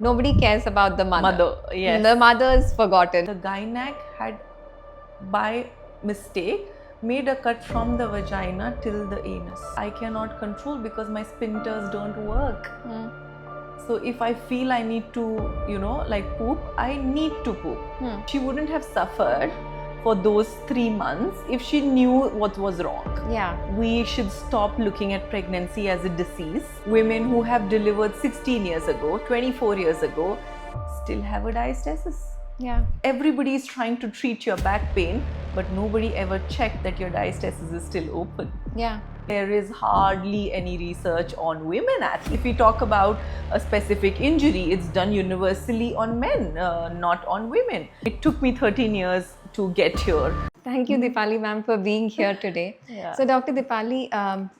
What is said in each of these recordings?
Nobody cares about the mother. Mother, yes. The mother is forgotten. The gynac had, by mistake, made a cut from the vagina till the anus. I cannot control because my sphincters don't work. So if I feel I need to, poop, I need to poop. She wouldn't have suffered for those 3 months if she knew what was wrong. Yeah. We should stop looking at pregnancy as a disease. Women who have delivered 16 years ago, 24 years ago, still have a diastasis. Yeah. Everybody is trying to treat your back pain, but nobody ever checked that your diastasis is still open. Yeah. There is hardly any research on women athletes. If we talk about a specific injury, it's done universally on men, not on women. It took me 13 years to get here. Thank you, Dipali ma'am, for being here today. Yeah. So, Dr. Dipali,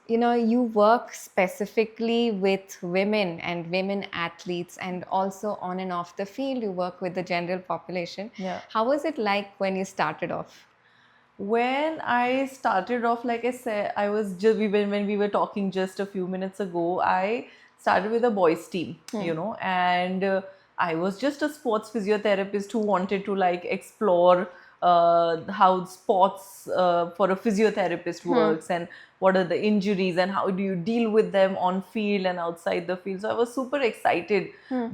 you work specifically with women and women athletes, and also on and off the field, you work with the general population. Yeah. How was it like when you started off? When I started off, like I said, when we were talking just a few minutes ago, I started with a boys team, and I was just a sports physiotherapist who wanted to explore how sports for a physiotherapist works and what are the injuries and how do you deal with them on field and outside the field. So I was super excited.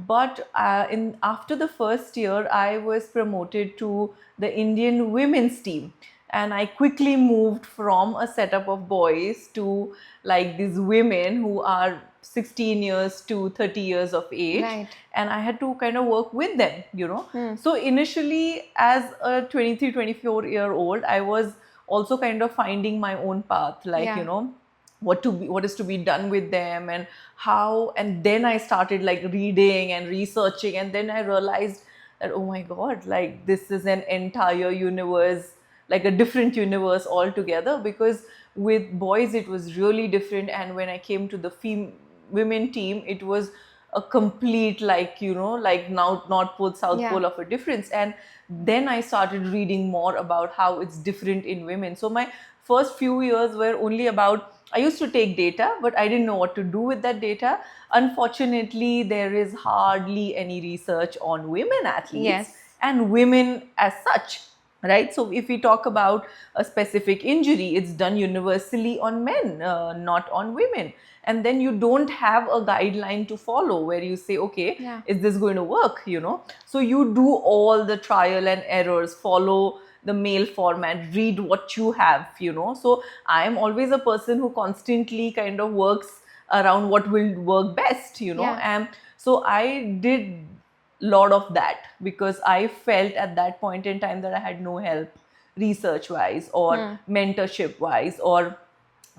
But after the first year, I was promoted to the Indian women's team. And I quickly moved from a setup of boys to these women who are 16 years to 30 years of age. Right. And I had to kind of work with them, So initially, as a 23, 24-year-old, I was also kind of finding my own path, what is to be done with them and how. And then I started reading and researching, and then I realized that, oh my God, this is an entire universe, a different universe altogether, because with boys it was really different, and when I came to the women team, it was a complete now North Pole, South Yeah. Pole of a difference. And then I started reading more about how it's different in women. So my first few years were only about, I used to take data, but I didn't know what to do with that data. Unfortunately, there is hardly any research on women athletes. Yes. And women as such. Right. So if we talk about a specific injury, it's done universally on men, not on women. And then you don't have a guideline to follow where you say, okay, Yeah. is this going to work? So you do all the trial and errors, follow the male format, read what you have, So I am always a person who constantly kind of works around what will work best, Yeah. And so I did lot of that because I felt at that point in time that I had no help research wise or mentorship wise, or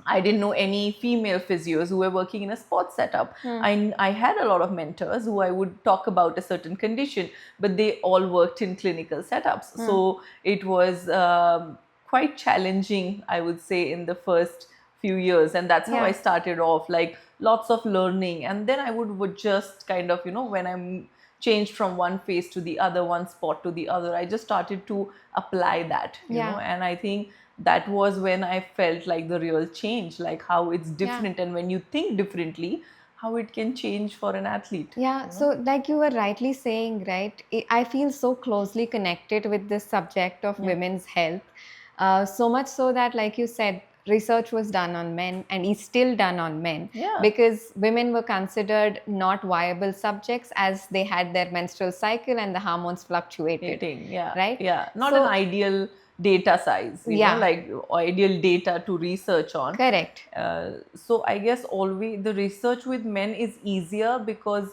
I didn't know any female physios who were working in a sports setup. I had a lot of mentors who I would talk about a certain condition, but they all worked in clinical setups. So it was quite challenging, I would say, in the first few years. And that's how Yeah. I started off, lots of learning. And then I would just kind of, when I'm changed from one phase to the other, one spot to the other, I just started to apply that, you Yeah. know, and I think that was when I felt like the real change, how it's different. And when you think differently, how it can change for an athlete. Yeah, so like you were rightly saying, right? I feel so closely connected with this subject of women's health. So much so that, like you said, research was done on men and is still done on men. Yeah. Because women were considered not viable subjects as they had their menstrual cycle and the hormones fluctuated. Yeah. Right? Yeah. Not So- an ideal data size, ideal data to research on. Correct. So I guess always the research with men is easier because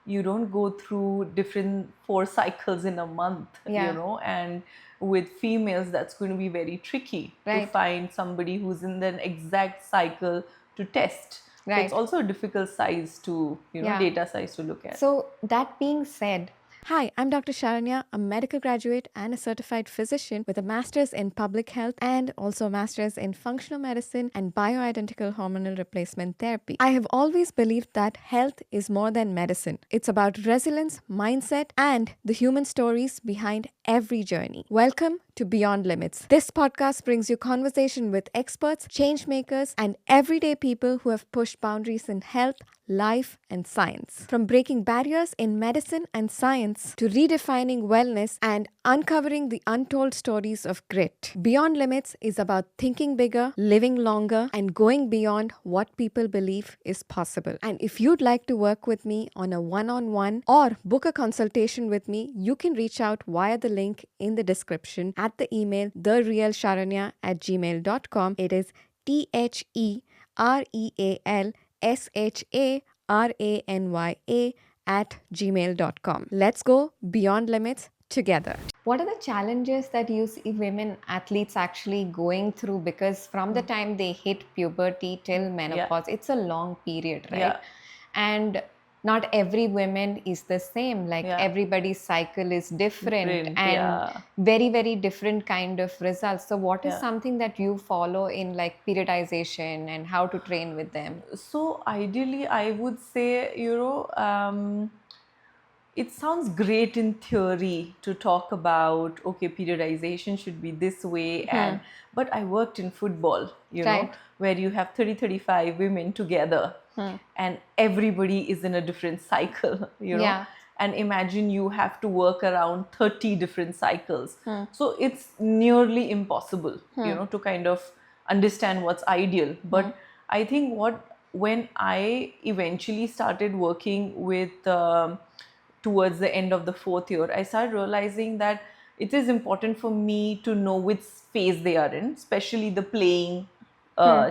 you don't go through different 4 cycles in a month, Yeah. and with females that's going to be very tricky to Right. find somebody who's in the exact cycle to test. So Right. it's also a difficult size to, Yeah. data size to look at. So, that being said, Hi, I'm Dr. Sharanya, a medical graduate and a certified physician with a master's in public health and also a master's in functional medicine and bioidentical hormonal replacement therapy. I have always believed that health is more than medicine. It's about resilience, mindset, and the human stories behind every journey. Welcome to Beyond Limits. This podcast brings you conversation with experts, change makers, and everyday people who have pushed boundaries in health, life, and science. From breaking barriers in medicine and science to redefining wellness and uncovering the untold stories of grit. Beyond Limits is about thinking bigger, living longer, and going beyond what people believe is possible. And if you'd like to work with me on a one-on-one or book a consultation with me, you can reach out via the link in the description at the email therealsharanya@gmail.com. It is THEREALSHARANYA@gmail.com. Let's go beyond limits together. What are the challenges that you see women athletes actually going through? Because from the time they hit puberty till menopause, it's a long period, right? Yeah. And not every woman is the same. Like Yeah. everybody's cycle is different Different, and yeah. very, very different kind of results. So what is Yeah. something that you follow in like periodization and how to train with them? So ideally, I would say, it sounds great in theory to talk about, okay, periodization should be this way, but I worked in football, Right. where you have 30-35 women together and everybody is in a different cycle, Yeah. and imagine you have to work around 30 different cycles. So it's nearly impossible, to kind of understand what's ideal. But I think when I eventually started working with towards the end of the 4th year, I started realizing that it is important for me to know which phase they are in, especially the playing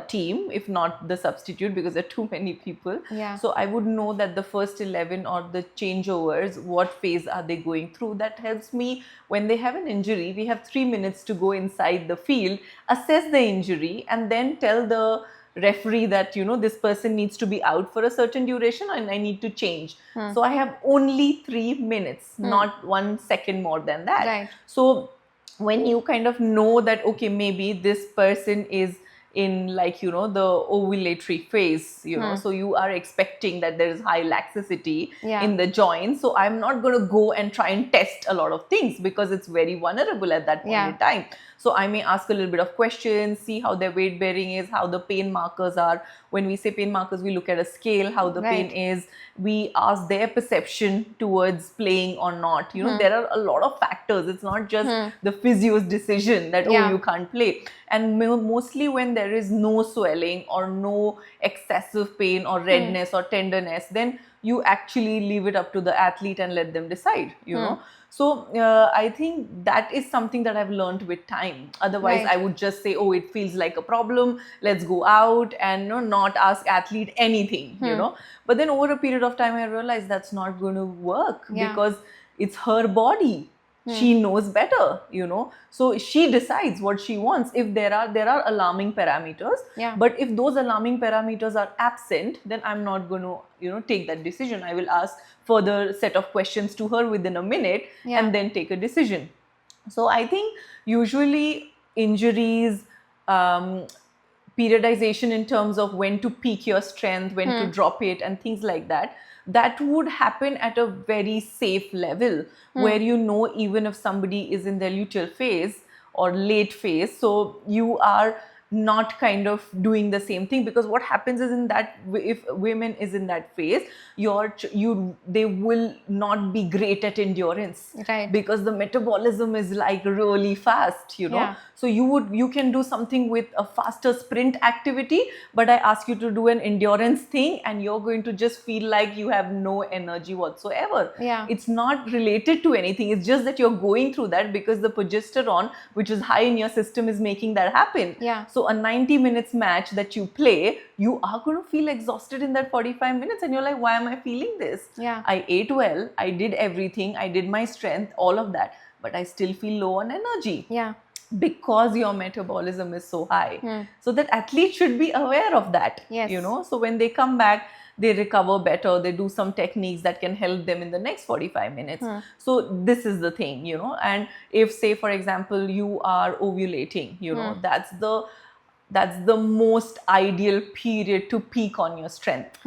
team, if not the substitute, because there are too many people. Yeah. So I would know that the first 11 or the changeovers, what phase are they going through. That helps me when they have an injury. We have 3 minutes to go inside the field, assess the injury, and then tell the referee that this person needs to be out for a certain duration and I need to change. So I have only 3 minutes, not 1 second more than that. Right. So when you kind of know that, okay, maybe this person is in the ovulatory phase, so you are expecting that there is high laxity Yeah. in the joints. So I'm not going to go and try and test a lot of things because it's very vulnerable at that point Yeah. in time. So I may ask a little bit of questions, see how their weight bearing is, how the pain markers are. When we say pain markers, we look at a scale, how the pain Right. is. We ask their perception towards playing or not. There are a lot of factors. It's not just the physio's decision that, Yeah. oh, you can't play. And mostly when there is no swelling or no excessive pain or redness or tenderness, then you actually leave it up to the athlete and let them decide, So I think that is something that I've learned with time. Otherwise, Right. I would just say, oh, it feels like a problem. Let's go out and not ask athlete anything, But then over a period of time, I realized that's not going to work Yeah. because it's her body. She knows better, So she decides what she wants. If there are alarming parameters, Yeah. but if those alarming parameters are absent, then I'm not going to, take that decision. I will ask further set of questions to her within a minute Yeah. and then take a decision. So I think usually injuries, periodization in terms of when to peak your strength, when to drop it, and things like that, that would happen at a very safe level where even if somebody is in their luteal phase or late phase, so you are not kind of doing the same thing, because what happens is in that, if women is in that phase, they will not be great at endurance, Right. because the metabolism is like really fast, Yeah. So you can do something with a faster sprint activity, but I ask you to do an endurance thing and you're going to just feel like you have no energy whatsoever. Yeah. It's not related to anything. It's just that you're going through that because the progesterone, which is high in your system, is making that happen. Yeah. So a 90 minutes match that you play, you are going to feel exhausted in that 45 minutes and you're like, why am I feeling this? Yeah. I ate well, I did everything, I did my strength, all of that, but I still feel low on energy. Yeah. Because your metabolism is so high. So that athletes should be aware of that. Yes. So when they come back, they recover better, they do some techniques that can help them in the next 45 minutes. So this is the thing, and if, say, for example, you are ovulating, that's the most ideal period to peak on your strength.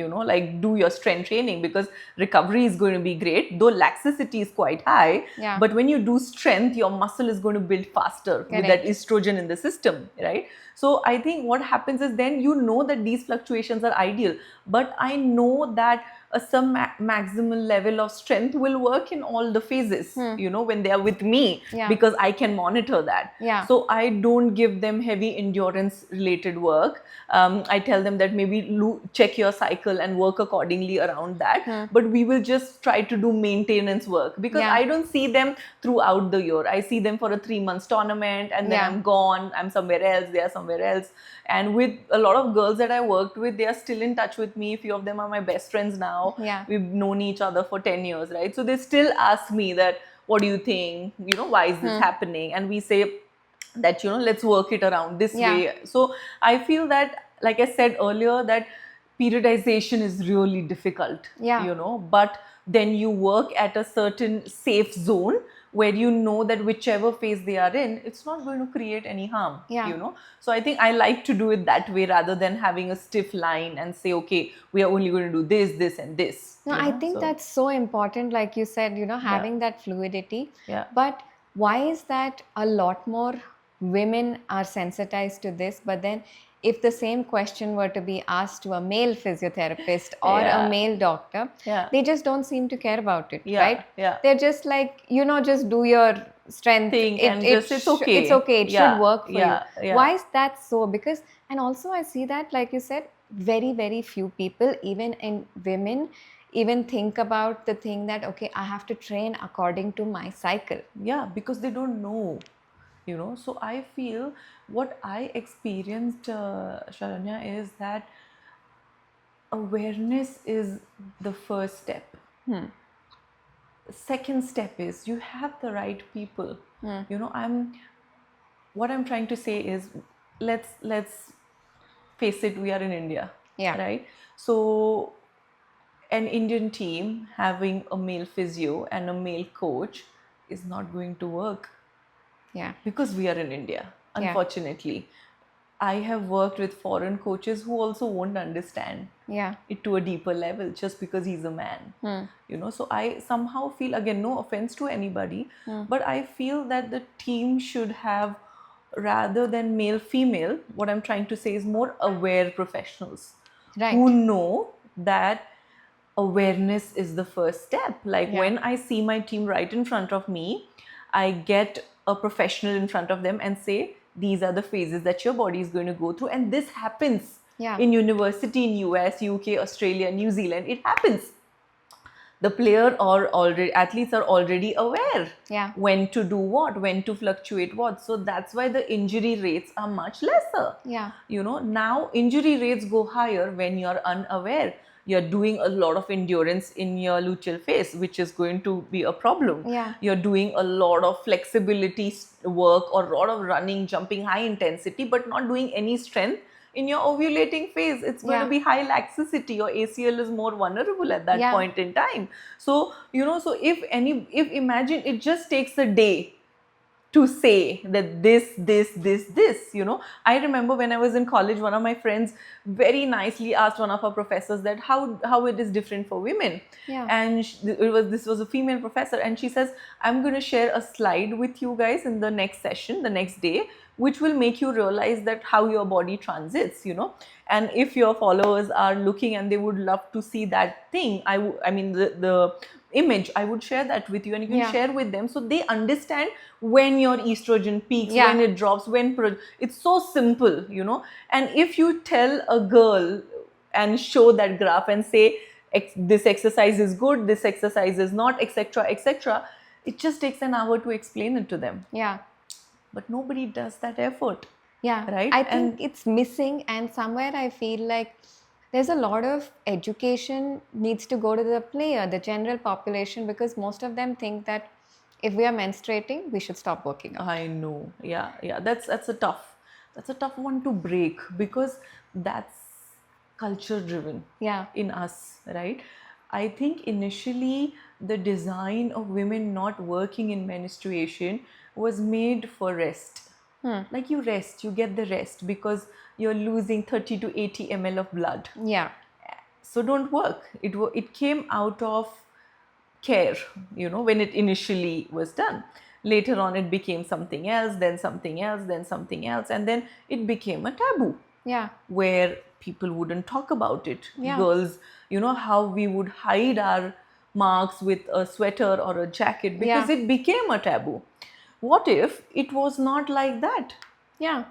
like do your strength training, because recovery is going to be great, though laxity is quite high. Yeah. But when you do strength, your muscle is going to build faster with that Correct. estrogen in the system, right? So I think what happens is, then that these fluctuations are ideal, but I know that some maximal level of strength will work in all the phases, when they are with me, Yeah. because I can monitor that. Yeah. So I don't give them heavy endurance related work. I tell them that maybe check your cycle and work accordingly around that. But we will just try to do maintenance work, because Yeah. I don't see them throughout the year. I see them for a 3 months tournament, and then Yeah. I'm gone. I'm somewhere else. They are somewhere else. And with a lot of girls that I worked with, they are still in touch with me. A few of them are my best friends now. Yeah. We've known each other for 10 years, right? So they still ask me that, what do you think? Why is this happening? And we say that, let's work it around this Yeah. way. So I feel that, like I said earlier, that periodization is really difficult, Yeah. but then you work at a certain safe zone where you know that whichever phase they are in, it's not going to create any harm. Yeah. So I think I like to do it that way, rather than having a stiff line and say, okay, we are only going to do this and this. No, I think that's so important, like you said, having that fluidity. Yeah. But why is that a lot more women are sensitized to this, but then if the same question were to be asked to a male physiotherapist or Yeah. a male doctor, Yeah. they just don't seem to care about it, Yeah, right? yeah. They're just like, just do your strength. Thing and just, it's okay. It's okay. It Yeah, should work for yeah, you. yeah. Why is that so? Because, and also I see that, like you said, very, very few people, even in women, even think about the thing that, okay, I have to train according to my cycle. Yeah, because they don't know, So I feel what I experienced, Sharanya, is that awareness is the first step. Second step is, you have the right people. What I'm trying to say is, let's face it, we are in India. Yeah. Right? So an Indian team having a male physio and a male coach is not going to work. Yeah. Because we are in India, Yeah. unfortunately. I have worked with foreign coaches who also won't understand Yeah. it to a deeper level, just because he's a man. So I somehow feel, again, no offense to anybody, but I feel that the team should have, rather than male female, what I'm trying to say is more aware professionals. Right. Who know that awareness is the first step. Like, Yeah. when I see my team right in front of me, I get a professional in front of them and say, these are the phases that your body is going to go through. And this happens Yeah. in university in US, UK, Australia, New Zealand. It happens. The player or already athletes are already aware Yeah. when to do what, when to fluctuate what. So that's why the injury rates are much lesser. Yeah. Now injury rates go higher when you're unaware. You're doing a lot of endurance in your luteal phase, which is going to be a problem. Yeah. You're doing a lot of flexibility work, or a lot of running, jumping, high intensity, but not doing any strength. In your ovulating phase, it's going Yeah. to be high laxicity. Your ACL is more vulnerable at that Yeah. point in time. So, so if imagine it just takes a day to say that this, I remember when I was in college, one of my friends very nicely asked one of our professors that how it is different for women. Yeah. And this was a female professor, and she says, I'm going to share a slide with you guys in the next session, the next day, which will make you realize that how your body transits, and if your followers are looking and they would love to see that thing, I mean the image, I would share that with you, and you can Yeah. share with them, so they understand when your estrogen peaks, Yeah. when it drops, it's so simple, and if you tell a girl and show that graph and say, this exercise is good, this exercise is not, etc., it just takes an hour to explain it to them. Yeah. But nobody does that effort. Yeah. Right? I think it's missing, and somewhere I feel like there's a lot of education needs to go to the player, the general population, because most of them think that if we are menstruating, we should stop working out. I know. Yeah. That's a tough one to break, because that's culture driven. Yeah. In us, right? I think initially the design of women not working in menstruation was made for rest. Like, you rest, you get the rest because you're losing 30 to 80 ml of blood. Yeah. so don't work. It came out of care, when it initially was done. Later on, it became something else, then something else, then something else, and then it became a taboo Yeah. where people wouldn't talk about it. Yeah. Girls, how we would hide our marks with a sweater or a jacket because Yeah. it became a taboo. What if it was not like that? Yeah.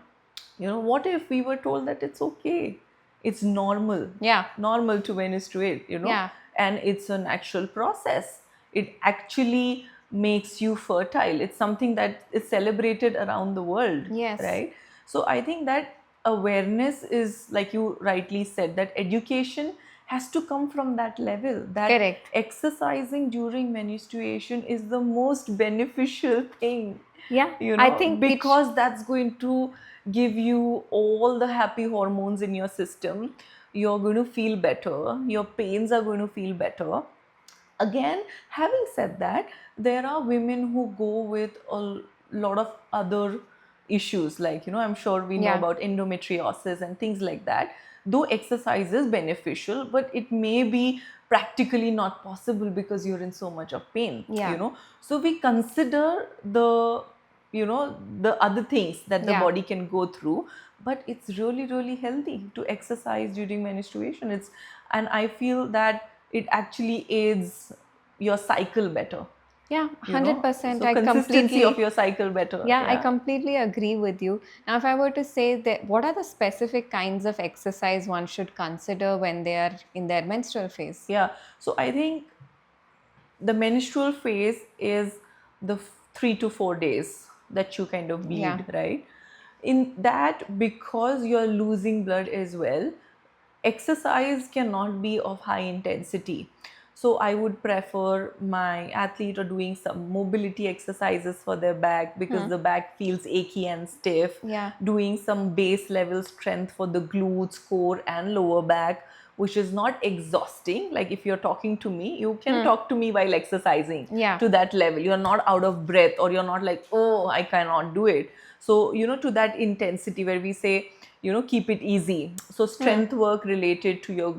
What if we were told that it's okay, it's normal, Yeah. normal to menstruate, Yeah. and it's a natural process. It actually makes you fertile. It's something that is celebrated around the world. Yes. Right? So I think that awareness is, like you rightly said, that education has to come from that level, that Correct. exercising during menstruation is the most beneficial thing. Yeah. I think because that's going to give you all the happy hormones in your system. You're going to feel better, your pains are going to feel better. Again, having said that, there are women who go with a lot of other issues, like, I'm sure we know Yeah. about endometriosis and things like that. Though exercise is beneficial, but it may be practically not possible because you're in so much of pain. Yeah. So we consider the other things that the Yeah. body can go through, but it's really, really healthy to exercise during menstruation. And I feel that it actually aids your cycle better. Yeah, you know. 100%. So I consistency completely of your cycle better. Yeah, I completely agree with you. Now, if I were to say that, what are the specific kinds of exercise one should consider when they are in their menstrual phase? Yeah. So I think the menstrual phase is the 3 to 4 days that you kind of bleed, Yeah. right? In that, because you're losing blood as well, exercise cannot be of high intensity. So I would prefer my athlete or doing some mobility exercises for their back, because the back feels achy and stiff. Yeah. Doing some base level strength for the glutes, core and lower back, which is not exhausting. Like if you're talking to me, you can talk to me while exercising. Yeah. To that level, you're not out of breath, or you're not like, oh, I cannot do it. So, to that intensity where we say, keep it easy. So strength work related to your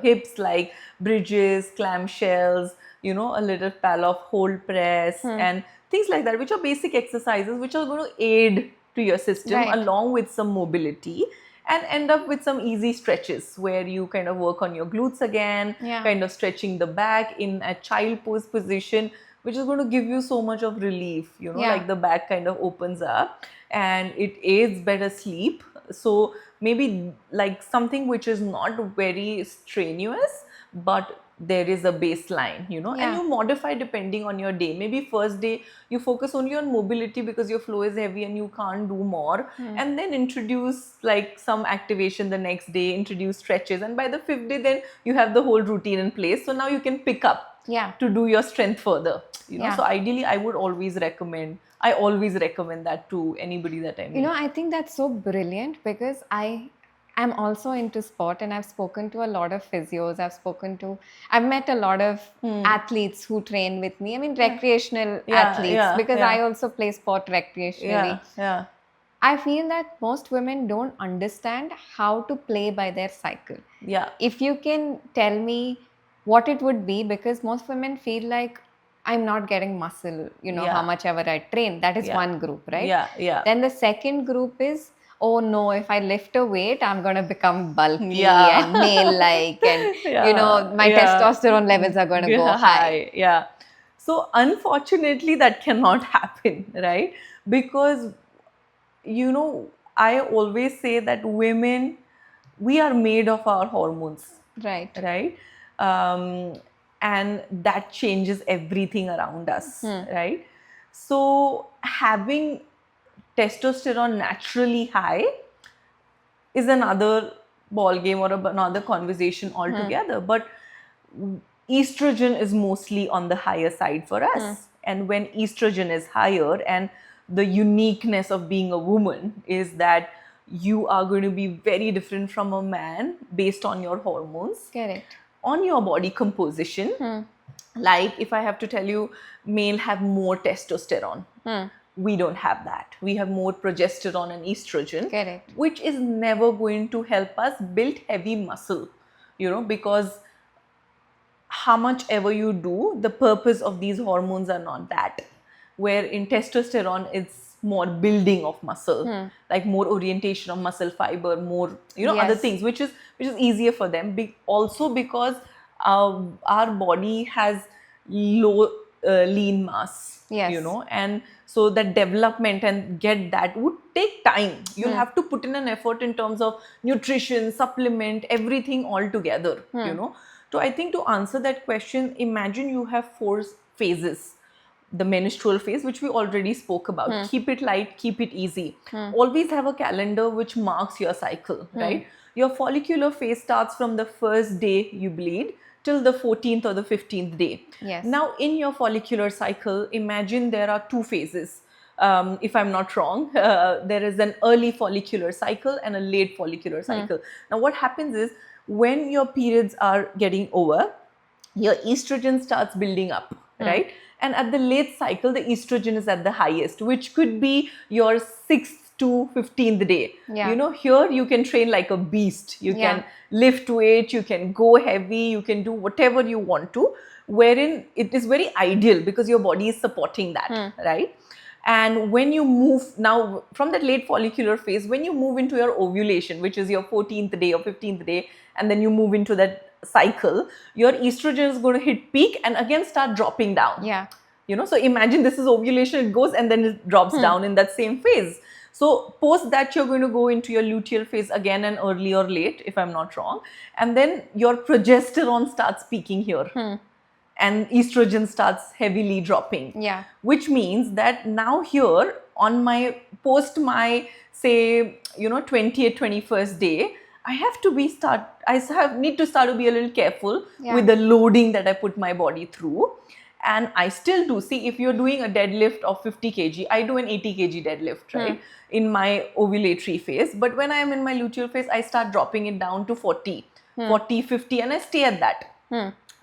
hips, like bridges, clamshells, a little pal of hold press and things like that, which are basic exercises which are going to aid to your system, Right. along with some mobility, and end up with some easy stretches where you kind of work on your glutes again, Yeah. kind of stretching the back in a child pose position, which is going to give you so much of relief, Yeah. like the back kind of opens up and it aids better sleep. So maybe like something which is not very strenuous, but there is a baseline, Yeah. and you modify depending on your day. Maybe first day you focus only on mobility because your flow is heavy and you can't do more, and then introduce like some activation the next day, introduce stretches, and by the 5th day then you have the whole routine in place. So now you can pick up Yeah. to do your strength further. Yeah. So ideally I always recommend that to anybody that I meet. I think that's so brilliant because I am also into sport, and I've spoken to a lot of physios. I've met a lot of athletes who train with me. I mean, recreational athletes, because I also play sport recreationally. Yeah. I feel that most women don't understand how to play by their cycle. Yeah. If you can tell me what it would be, because most women feel like I'm not getting muscle, Yeah. how much ever I train. That is Yeah. one group, right? Yeah. Then the second group is, oh no, if I lift a weight, I'm going to become bulky Yeah. and male-like, and my testosterone levels are going to go high. Yeah. So unfortunately that cannot happen, right? Because I always say that women, we are made of our hormones, Right. right? And that changes everything around us, right? So having testosterone naturally high is another ball game or another conversation altogether. But estrogen is mostly on the higher side for us. And when estrogen is higher, and the uniqueness of being a woman is that you are going to be very different from a man based on your hormones, Correct. on your body composition. Like if I have to tell you, male have more testosterone. We don't have that. We have more progesterone and estrogen. Correct. Which is never going to help us build heavy muscle. because how much ever you do, the purpose of these hormones are not that. Where in testosterone, it's more building of muscle, like more orientation of muscle fiber, more other Yes. things, which is easier for them. Also because our body has low lean mass, Yes. and so that development and get that would take time. You'll have to put in an effort in terms of nutrition, supplement, everything all together. So I think to answer that question, imagine you have 4 phases. The menstrual phase, which we already spoke about. Keep it light, keep it easy. Always have a calendar which marks your cycle, right? Your follicular phase starts from the first day you bleed till the 14th or the 15th day. Yes. Now, in your follicular cycle, imagine there are 2 phases. If I'm not wrong, there is an early follicular cycle and a late follicular cycle. Now, what happens is when your periods are getting over, your estrogen starts building up, right? And at the late cycle, the estrogen is at the highest, which could be your 6th to 15th day. Yeah. Here you can train like a beast. You Yeah. can lift weight, you can go heavy, you can do whatever you want to, wherein it is very ideal because your body is supporting that, right? And when you move now from that late follicular phase, when you move into your ovulation, which is your 14th day or 15th day, and then you move into that cycle, your estrogen is going to hit peak and again start dropping down. Yeah. So imagine this is ovulation, it goes and then it drops down in that same phase. So post that, you're going to go into your luteal phase again, and early or late, if I'm not wrong. And then your progesterone starts peaking here. And estrogen starts heavily dropping. Yeah. Which means that now here on my post my say 20th 21st day, I need to start to be a little careful with the loading that I put my body through. And I still do. See, if you're doing a deadlift of 50 kg, I do an 80 kg deadlift, right? In my ovulatory phase. But when I am in my luteal phase, I start dropping it down to 40, 50, and I stay at that.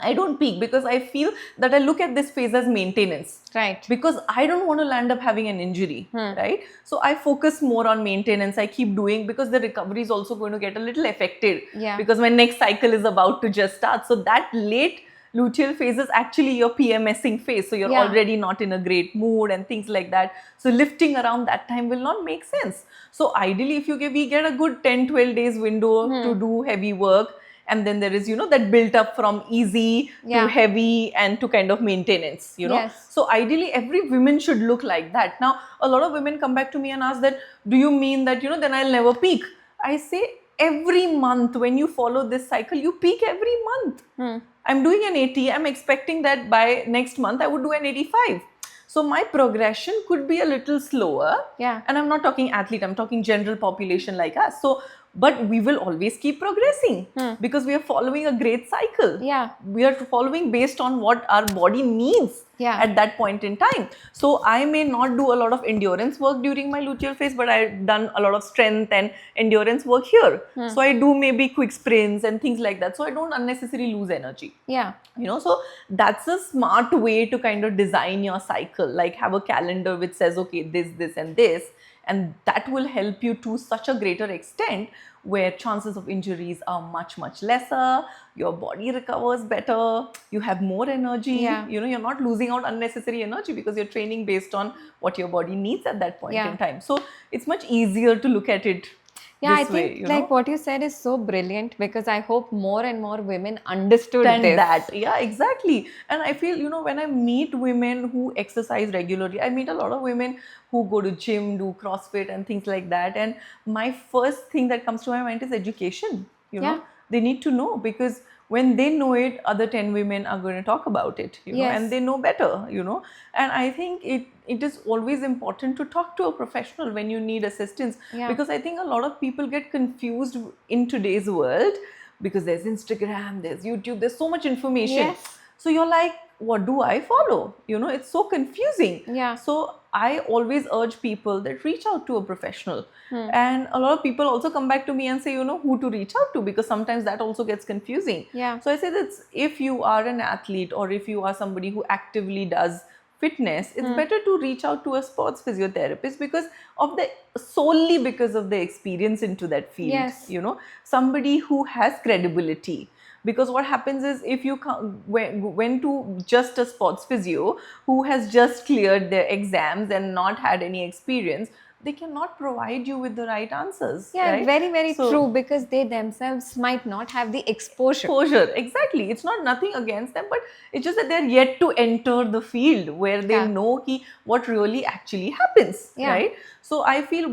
I don't peak because I feel that I look at this phase as maintenance. Right. Because I don't want to land up having an injury, right? So I focus more on maintenance. I keep doing because the recovery is also going to get a little affected. Yeah. Because my next cycle is about to just start. So that late luteal phase is actually your PMSing phase. So you're already not in a great mood and things like that. So lifting around that time will not make sense. So ideally, if we get a good 10-12 days window to do heavy work, and then there is that built up from easy to heavy and to kind of maintenance. Yes. So ideally every woman should look like that. Now a lot of women come back to me and ask that, do you mean that then I'll never peak? I say every month when you follow this cycle, you peak every month. I'm doing an 80, I'm expecting that by next month I would do an 85. So my progression could be a little slower. Yeah. And I'm not talking athlete, I'm talking general population like us. So but we will always keep progressing because we are following a great cycle. Yeah. We are following based on what our body needs at that point in time. So I may not do a lot of endurance work during my luteal phase, but I've done a lot of strength and endurance work here. So I do maybe quick sprints and things like that. So I don't unnecessarily lose energy. Yeah. So that's a smart way to kind of design your cycle, like have a calendar which says, okay, this and this. And that will help you to such a greater extent where chances of injuries are much, much lesser, your body recovers better, you have more energy, you're not losing out unnecessary energy because you're training based on what your body needs at that point in time. So it's much easier to look at it I this way, think like what you said is so brilliant because I hope more and more women understood this. That. Yeah, exactly. And I feel, when I meet women who exercise regularly, I meet a lot of women who go to gym, do CrossFit and things like that. And my first thing that comes to my mind is education. They need to know because when they know it, other 10 women are going to talk about it, and they know better, And I think it is always important to talk to a professional when you need assistance because I think a lot of people get confused in today's world because there's Instagram, there's YouTube, there's so much information. So you're like, what do I follow? It's so confusing. So I always urge people that reach out to a professional. And a lot of people also come back to me and say, who to reach out to because sometimes that also gets confusing. So I say that if you are an athlete or if you are somebody who actively does fitness, it's better to reach out to a sports physiotherapist solely because of the experience into that field. Somebody who has credibility. Because what happens is, if you went to just a sports physio who has just cleared their exams and not had any experience, they cannot provide you with the right answers, Yeah, right? very, very So, true, because they themselves might not have the exposure. exactly. It's not nothing against them, but it's just that they're yet to enter the field where they Yeah. know what really actually happens, Yeah. right? So I feel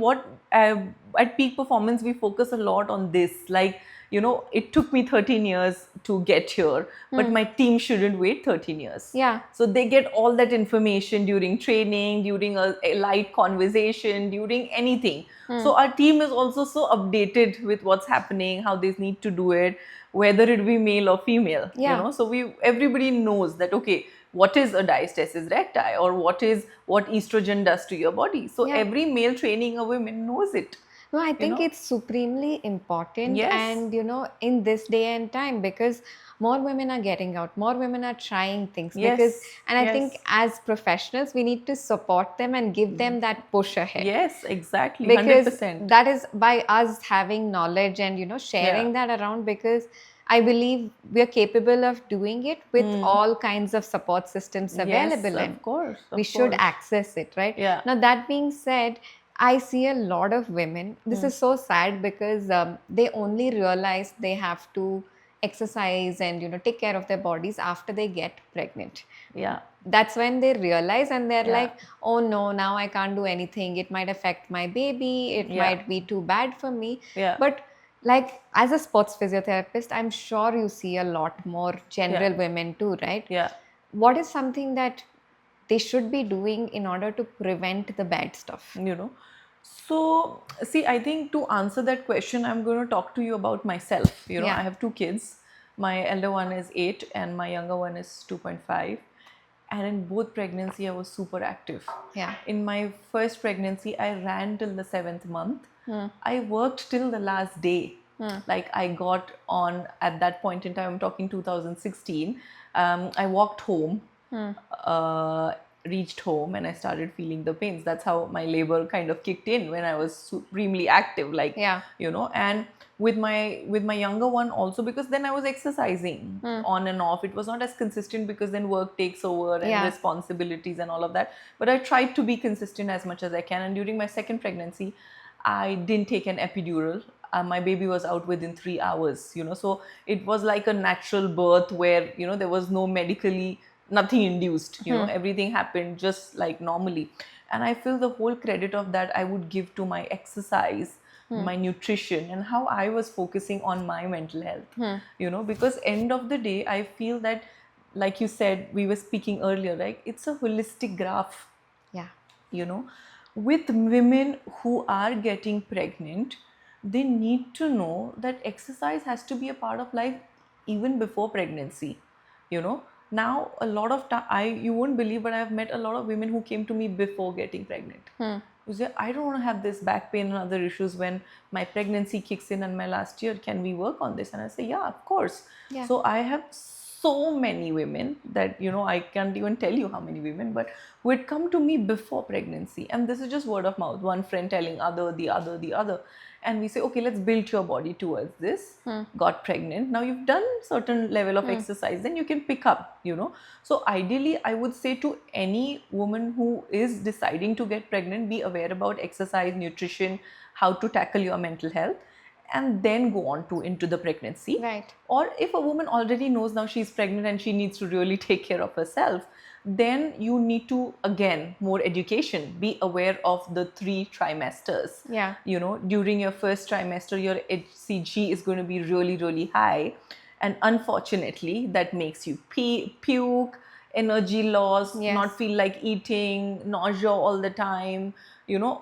at Peak Performance we focus a lot on this, like, it took me 13 years to get here, but my team shouldn't wait 13 years. Yeah. So they get all that information during training, during a light conversation, during anything. So our team is also so updated with what's happening, how they need to do it, whether it be male or female. Yeah. So everybody knows that, okay, what is a diastasis recti, or what estrogen does to your body. So Yeah. every male training a woman knows it. No, I think know? it's supremely important. Yes. And in this day and time, because more women are getting out, more women are trying things. Yes, And I think yes. as professionals, we need to support them and give them that push ahead. Yes, exactly. Because 100%. that is by us having knowledge and sharing that around, because I believe we are capable of doing it with all kinds of support systems available. Yes, and of course. we should access it, right? Yeah. Now, that being said, I see a lot of women. This is so sad, because they only realize they have to exercise and take care of their bodies after they get pregnant. Yeah. That's when they realize, and they're Yeah. like, oh no, now I can't do anything. It might affect my baby. It might be too bad for me. Yeah. But like, as a sports physiotherapist, I'm sure you see a lot more general women too, right? Yeah. What is something that they should be doing in order to prevent the bad stuff? So, see, I think to answer that question, I'm going to talk to you about myself. Yeah. I have two kids. My elder one is 8 and my younger one is 2.5. And in both pregnancy, I was super active. Yeah. In my first pregnancy, I ran till the 7th month. I worked till the last day. Like, I got on at that point in time, I'm talking 2016. I walked home, reached home, and I started feeling the pains. That's how my labor kind of kicked in, when I was supremely active, like, Yeah. and with my younger one also, because then I was exercising on and off. It was not as consistent, because then work takes over and Yeah. responsibilities and all of that. But I tried to be consistent as much as I can. And during my second pregnancy, I didn't take an epidural. My baby was out within 3 hours, so it was like a natural birth where, there was no medically, nothing induced, everything happened just like normally. And I feel the whole credit of that I would give to my exercise, my nutrition, and how I was focusing on my mental health, because end of the day, I feel that, like you said, we were speaking earlier, right? It's a holistic graph. Yeah. With women who are getting pregnant, they need to know that exercise has to be a part of life even before pregnancy. Now a lot of time, you won't believe, but I've met a lot of women who came to me before getting pregnant. Who say, I don't want to have this back pain and other issues when my pregnancy kicks in and my last year. Can we work on this? And I say, yeah, of course. Yeah. So I have so many women that, I can't even tell you how many women, but who had come to me before pregnancy. And this is just word of mouth, one friend telling other, the other. And we say, okay, let's build your body towards this. Got pregnant. Now you've done certain level of exercise, then you can pick up, So ideally, I would say to any woman who is deciding to get pregnant, be aware about exercise, nutrition, how to tackle your mental health, and then go on into the pregnancy. Right. Or if a woman already knows now she's pregnant and she needs to really take care of herself, then you need to, again, more education. Be aware of the 3 trimesters. Yeah. During your first trimester, your HCG is going to be really, really high. And unfortunately, that makes you puke, energy loss, Yes. not feel like eating, nausea all the time,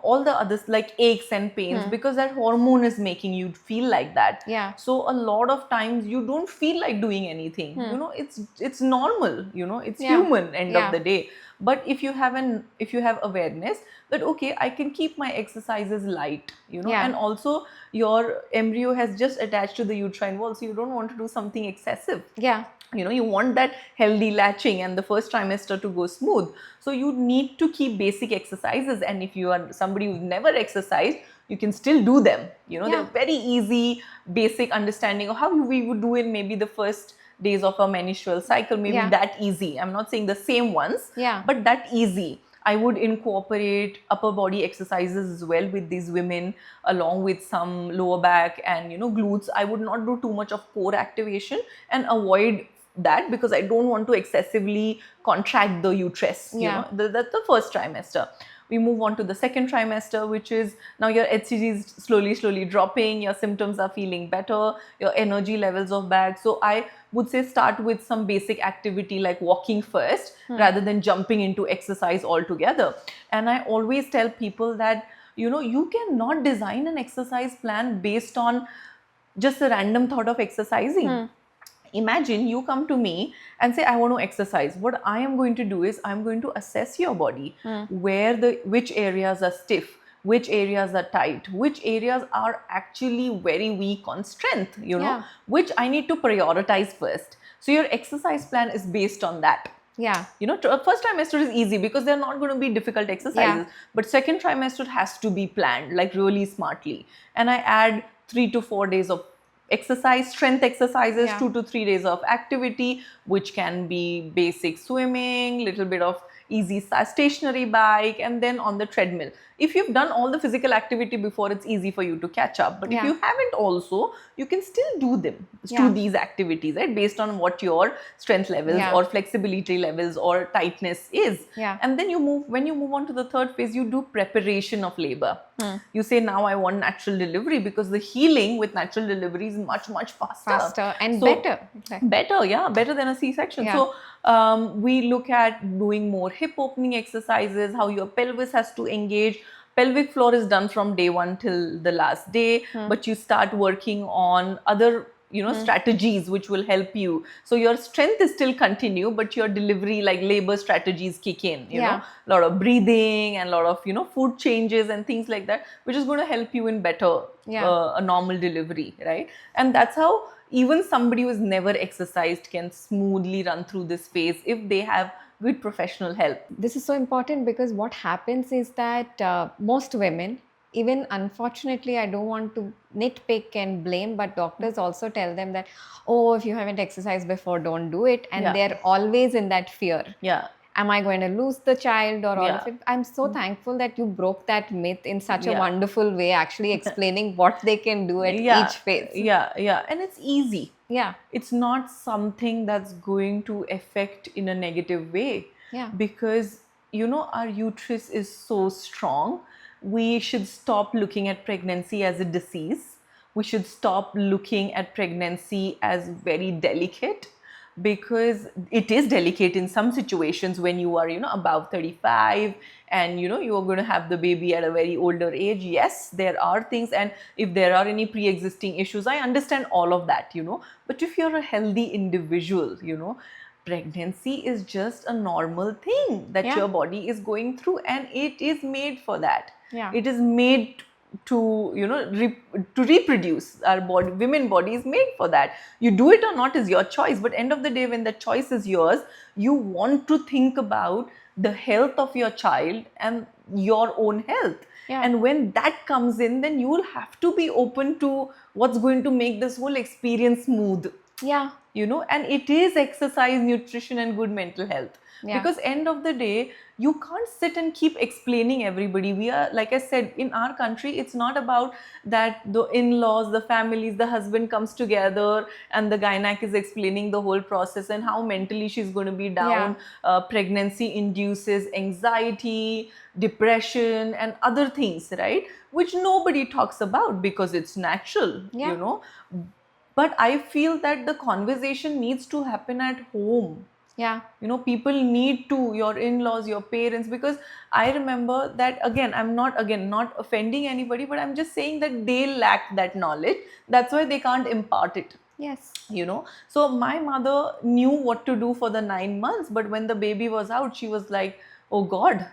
all the others like aches and pains, because that hormone is making you feel like that. Yeah. So a lot of times you don't feel like doing anything. It's normal. It's human end of the day. But if you have awareness that, okay, I can keep my exercises light, and also your embryo has just attached to the uterine wall, so you don't want to do something excessive. Yeah. You want that healthy latching and the first trimester to go smooth. So you need to keep basic exercises, and if you are somebody who's never exercised, you can still do them. Yeah. They're very easy, basic understanding of how we would do it maybe the first days of a menstrual cycle, maybe Yeah. that easy. I'm not saying the same ones, Yeah. but that easy. I would incorporate upper body exercises as well with these women, along with some lower back and glutes. I would not do too much of core activation and avoid that, because I don't want to excessively contract the uterus. Yeah. That's the first trimester. We move on to the second trimester, which is now your HCG is slowly dropping, your symptoms are feeling better, your energy levels of back. So I would say start with some basic activity like walking first, rather than jumping into exercise altogether. And I always tell people that you cannot design an exercise plan based on just a random thought of exercising. Imagine you come to me and say, I want to exercise. What I am going to do is I'm going to assess your body, which areas are stiff, which areas are tight, which areas are actually very weak on strength, Yeah. which I need to prioritize first. So your exercise plan is based on that. Yeah. First trimester is easy because they're not going to be difficult exercises. Yeah. But second trimester has to be planned, like really smartly. And I add 3 to 4 days of exercise, strength exercises, Yeah. 2 to 3 days of activity, which can be basic swimming, little bit of easy stationary bike, and then on the treadmill. If you've done all the physical activity before, it's easy for you to catch up. But if Yeah. you haven't also, you can still do them, Yeah. do these activities, right? Based on what your strength levels Yeah. or flexibility levels or tightness is. Yeah. And then when you move on to the third phase, you do preparation of labor. You say, now I want natural delivery, because the healing with natural delivery is much, much faster. Faster and So- better. Like, better than a C-section. Yeah. So we look at doing more hip opening exercises, how your pelvis has to engage. Pelvic floor is done from day one till the last day, but you start working on other strategies which will help you. So your strength is still continue, but your delivery, like labor strategies, kick in. You Yeah. know, a lot of breathing and a lot of food changes and things like that, which is going to help you in better Yeah. a normal delivery, right? And that's how even somebody who's never exercised can smoothly run through this phase if they have good professional help. this is so important because what happens is that most women, even unfortunately, I don't want to nitpick and blame, but doctors also tell them that, oh, if you haven't exercised before, don't do it. And Yeah. they're always in that fear. Yeah. Am I going to lose the child or all Yeah. of it? I'm so thankful that you broke that myth in such a Yeah. wonderful way, actually explaining what they can do at Yeah. each phase. Yeah. And it's easy. Yeah. It's not something that's going to affect in a negative way. Yeah. Because our uterus is so strong. We should stop looking at pregnancy as a disease. We should stop looking at pregnancy as very delicate, because it is delicate in some situations when you are above 35 and you are going to have the baby at a very older age. Yes, there are things, and if there are any pre-existing issues, I understand all of that. But if you're a healthy individual, pregnancy is just a normal thing that Yeah. your body is going through, and it is made for that. Yeah. It is made to to reproduce. Our body, women body is made for that. You do it or not is your choice, but end of the day, when the choice is yours, you want to think about the health of your child and your own health. Yeah. And when that comes in, then you will have to be open to what's going to make this whole experience smooth. Yeah. And it is exercise, nutrition, and good mental health. Yeah. Because end of the day, you can't sit and keep explaining everybody. We are, like I said, in our country, it's not about that the in-laws, the families, the husband comes together and the gynac is explaining the whole process and how mentally she's going to be down. Pregnancy induces anxiety, depression, and other things, right? Which nobody talks about because it's natural, Yeah. But I feel that the conversation needs to happen at home. Yeah. People need to, your in-laws, your parents, because I remember that, again, I'm not offending anybody, but I'm just saying that they lack that knowledge. That's why they can't impart it. Yes. So my mother knew what to do for the 9 months, but when the baby was out, she was like, oh God,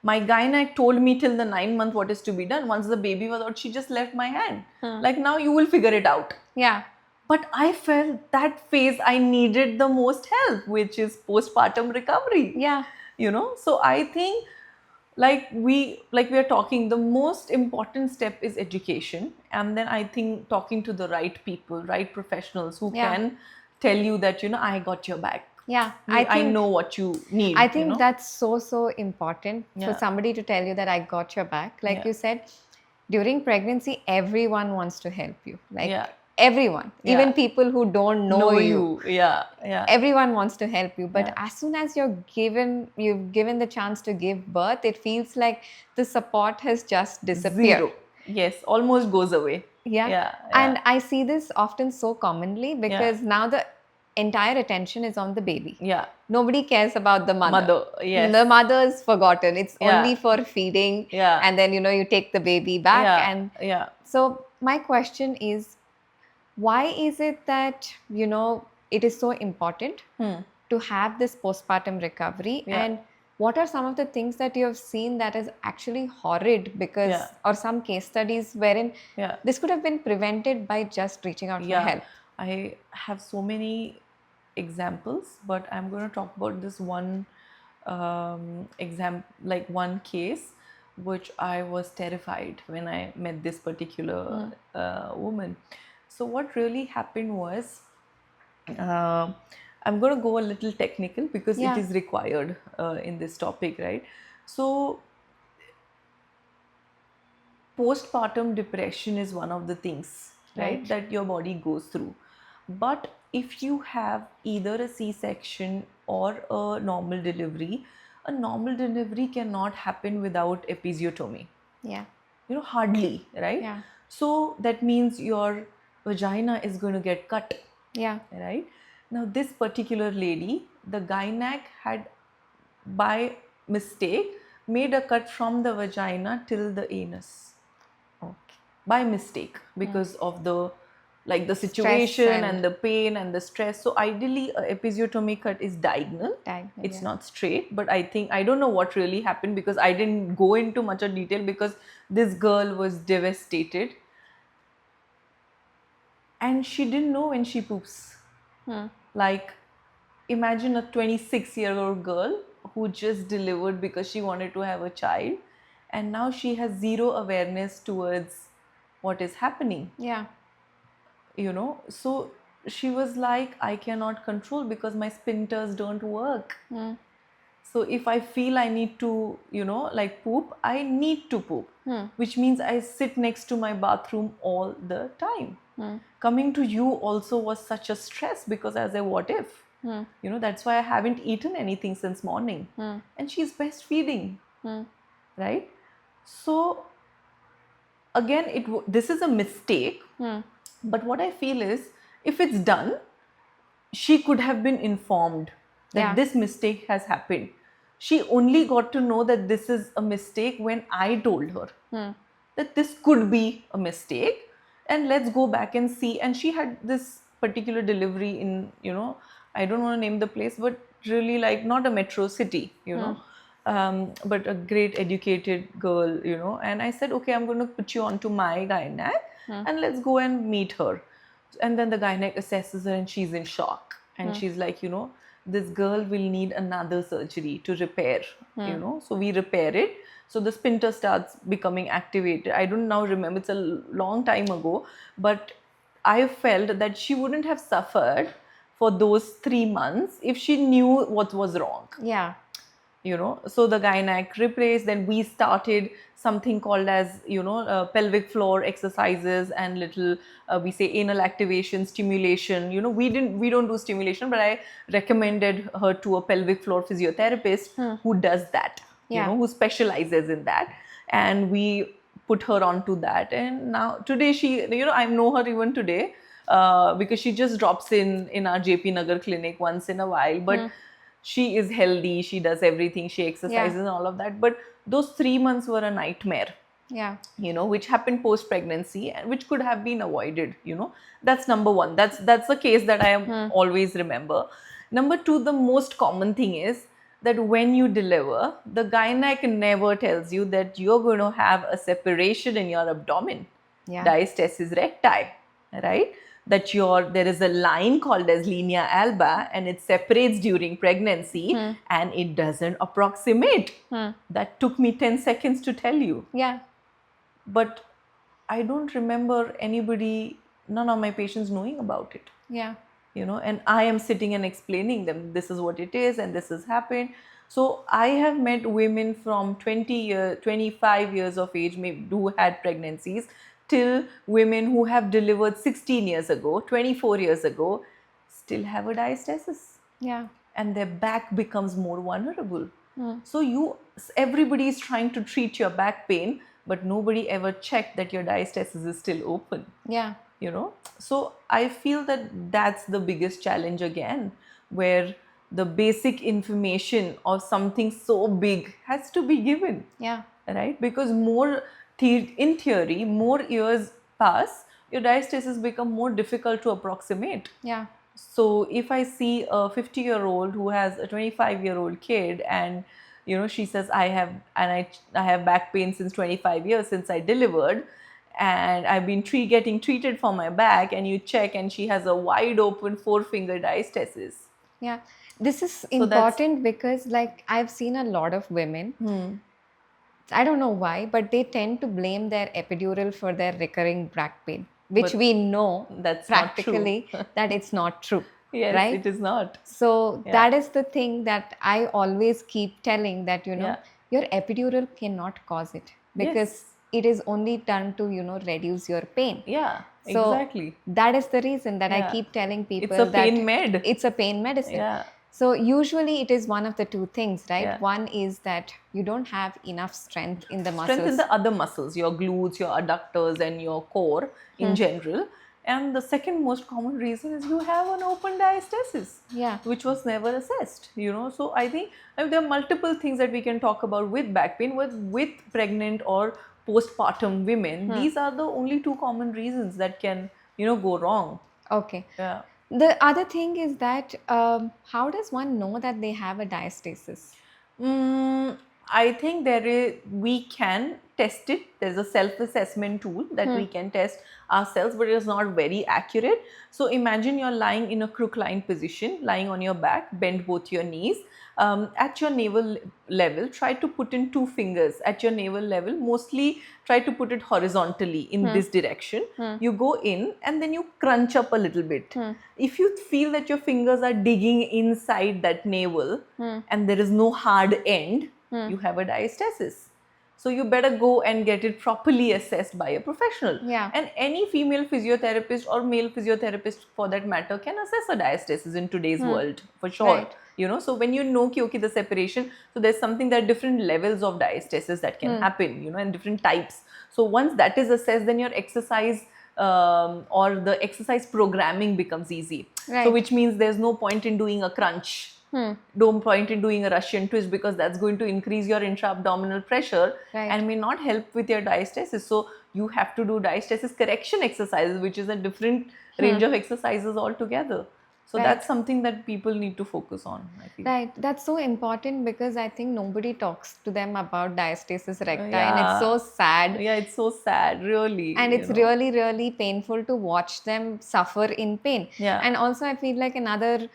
my gynac told me till the 9 month what is to be done. Once the baby was out, she just left my hand. Like, now you will figure it out. Yeah. But I felt that phase I needed the most help, which is postpartum recovery. Yeah. So I think, like we are talking, the most important step is education, and then I think talking to the right people, right professionals who Yeah. can tell you that, I got your back. Yeah. I know what you need. I think that's so important for Yeah. somebody to tell you that I got your back. Like Yeah. you said, during pregnancy, everyone wants to help you. Like Yeah. everyone, Yeah. even people who don't know you. Yeah. Yeah. Everyone wants to help you, but Yeah. as soon as you've given the chance to give birth, it feels like the support has just disappeared. Zero. Yes, almost goes away. Yeah. Yeah. And I see this often so commonly because now the entire attention is on the baby. Yeah. Nobody cares about the mother. Yes. The mother is forgotten. It's Yeah. only for feeding. Yeah. And then, you take the baby back. Yeah. And Yeah. so my question is, why is it that, it is so important to have this postpartum recovery? Yeah. And what are some of the things that you have seen that is actually horrid because, Yeah. or some case studies wherein Yeah. this could have been prevented by just reaching out for Yeah. help? I have so many examples, but I'm going to talk about this one one case which I was terrified when I met this particular woman. So what really happened was, I'm going to go a little technical because Yeah. it is required in this topic, right? So postpartum depression is one of the things, right, that your body goes through. But if you have either a C-section or a normal delivery cannot happen without episiotomy. Yeah. Hardly, right? Yeah. So that means your vagina is going to get cut. Yeah. Right? Now, this particular lady, the gynac had by mistake made a cut from the vagina till the anus. Okay. By mistake, because of the situation and the pain and the stress. So ideally, a episiotomy cut is diagonal. It's not straight. But I don't know what really happened because I didn't go into much of detail because this girl was devastated. And she didn't know when she poops. Like, imagine a 26-year-old girl who just delivered because she wanted to have a child, and now she has zero awareness towards what is happening. Yeah. So she was like, I cannot control because my sphincters don't work. So if I feel I need to, poop, I need to poop, which means I sit next to my bathroom all the time. Coming to you also was such a stress because as a what if, that's why I haven't eaten anything since morning. And she's breastfeeding, right? So again, this is a mistake. But what I feel is, if it's done, she could have been informed that this mistake has happened. She only got to know that this is a mistake when I told her that this could be a mistake and let's go back and see. And she had this particular delivery in, I don't want to name the place, but really like not a metro city, but a great educated girl, and I said, okay, I'm going to put you onto my gynac and let's go and meet her. And then the gynac assesses her and she's in shock. And she's like, this girl will need another surgery to repair, So we repair it. So the sphincter starts becoming activated. I don't now remember, it's a long time ago, but I felt that she wouldn't have suffered for those 3 months if she knew what was wrong. Yeah. So the gynac replaced, then we started something called as, pelvic floor exercises and little, we say anal activation, stimulation. We don't do stimulation, but I recommended her to a pelvic floor physiotherapist who does that, who specializes in that. And we put her onto that. And now today she, I know her even today because she just drops in our JP Nagar clinic once in a while. But she is healthy, she does everything, she exercises and all of that. But those 3 months were a nightmare. Yeah. Which happened post-pregnancy and which could have been avoided, That's number one. That's a case that I always remember. Number two, the most common thing is that when you deliver, the gynac never tells you that you're going to have a separation in your abdomen. Yeah. Diastasis recti, right? that there is a line called as linea alba, and it separates during pregnancy, and it doesn't approximate. That took me 10 seconds to tell you. Yeah. But I don't remember none of my patients knowing about it. Yeah. And I am sitting and explaining them, this is what it is and this has happened. So I have met women from 25 years of age, maybe, who had pregnancies, till women who have delivered 16 years ago, 24 years ago, still have a diastasis. Yeah. And their back becomes more vulnerable. So everybody is trying to treat your back pain, but nobody ever checked that your diastasis is still open. Yeah. So I feel that that's the biggest challenge again, where the basic information of something so big has to be given. Yeah. Right? Because in theory, more years pass, your diastasis become more difficult to approximate. Yeah. So if I see a 50-year-old who has a 25-year-old kid, and she says, I have back pain since 25 years, since I delivered, and I've been getting treated for my back, and you check and she has a wide open 4-finger diastasis. Yeah. This is that's- important because like I've seen a lot of women. I don't know why, but they tend to blame their epidural for their recurring back pain, which But we know that's not true. practically that it's not true. Yes, right? it is not. So Yeah. that is the thing that I always keep telling, that Yeah. your epidural cannot cause it, because Yes. it is only done to reduce your pain. Yeah, So exactly. that is the reason that I Yeah. keep telling people It's a that pain med. it's a pain medicine. Yeah. So usually it is one of the two things, right? Yeah. One is that you don't have enough strength in the muscles. Strength in the other muscles, your glutes, your adductors, and your core in general. And the second most common reason is you have an open diastasis, Yeah. which was never assessed. So I think there are multiple things that we can talk about with back pain, with pregnant or postpartum women. These are the only two common reasons that can go wrong. Okay. Yeah. The other thing is that how does one know that they have a diastasis? I think we can test it. There's a self-assessment tool that we can test ourselves, but it is not very accurate. So imagine you're lying in a crook-lying position, lying on your back, bend both your knees. At your navel level, try to put in 2 fingers at your navel level. Mostly try to put it horizontally in this direction. You go in and then you crunch up a little bit. If you feel that your fingers are digging inside that navel and there is no hard end, you have a diastasis. So you better go and get it properly assessed by a professional. Yeah. And any female physiotherapist or male physiotherapist for that matter can assess a diastasis in today's world for sure. Right. So when okay, the separation, so there's something, there are different levels of diastasis that can happen, and different types. So once that is assessed, then your exercise or the exercise programming becomes easy. Right. So which means there's no point in doing a crunch. No point in doing a Russian twist, because that's going to increase your intra-abdominal pressure and may not help with your diastasis. So you have to do diastasis correction exercises, which is a different range of exercises altogether. So that's something that people need to focus on, I feel. Right. That's so important, because I think nobody talks to them about diastasis recti, and Yeah. it's so sad. Yeah, it's so sad, really. And it's really, really painful to watch them suffer in pain. Yeah. And also, I feel like another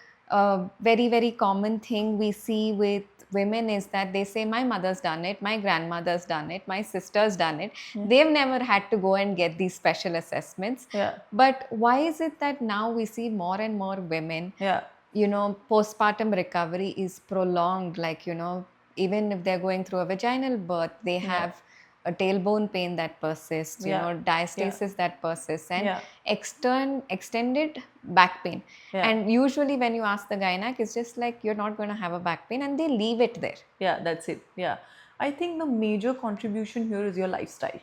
very, very common thing we see with women is that they say, my mother's done it, my grandmother's done it, my sister's done it. They've never had to go and get these special assessments. Yeah. But why is it that now we see more and more women, Yeah. postpartum recovery is prolonged, like, even if they're going through a vaginal birth, they have a tailbone pain that persists, diastasis that persists, and extended back pain. Yeah. And usually when you ask the gynac, it's just like, you're not going to have a back pain, and they leave it there. Yeah, that's it. Yeah. I think the major contribution here is your lifestyle,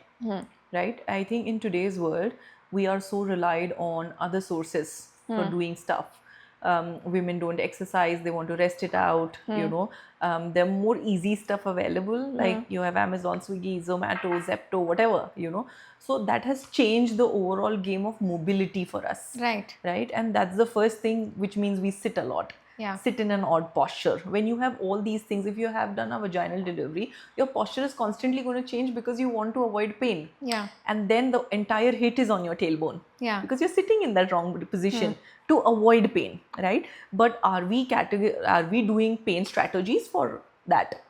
right? I think in today's world, we are so relied on other sources for doing stuff. Women don't exercise, they want to rest it out, there are more easy stuff available, like you have Amazon, Swiggy, Zomato, Zepto, whatever, So that has changed the overall game of mobility for us. Right. Right? And that's the first thing, which means we sit a lot. Yeah. sit in an odd posture. When you have all these things, if you have done a vaginal delivery, your posture is constantly going to change because you want to avoid pain. Yeah. And then the entire hit is on your tailbone. Yeah. Because you're sitting in that wrong position to avoid pain, right? But are we doing pain strategies for that?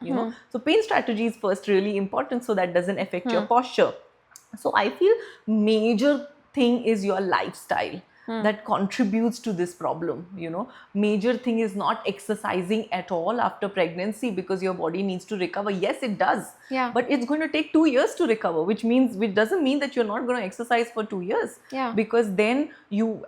So pain strategy is first really important so that doesn't affect your posture. So I feel major thing is your lifestyle that contributes to this problem. Major thing is not exercising at all after pregnancy because your body needs to recover. Yes, it does. Yeah. But it's going to take 2 years to recover, which doesn't mean that you're not going to exercise for 2 years. Yeah. Because then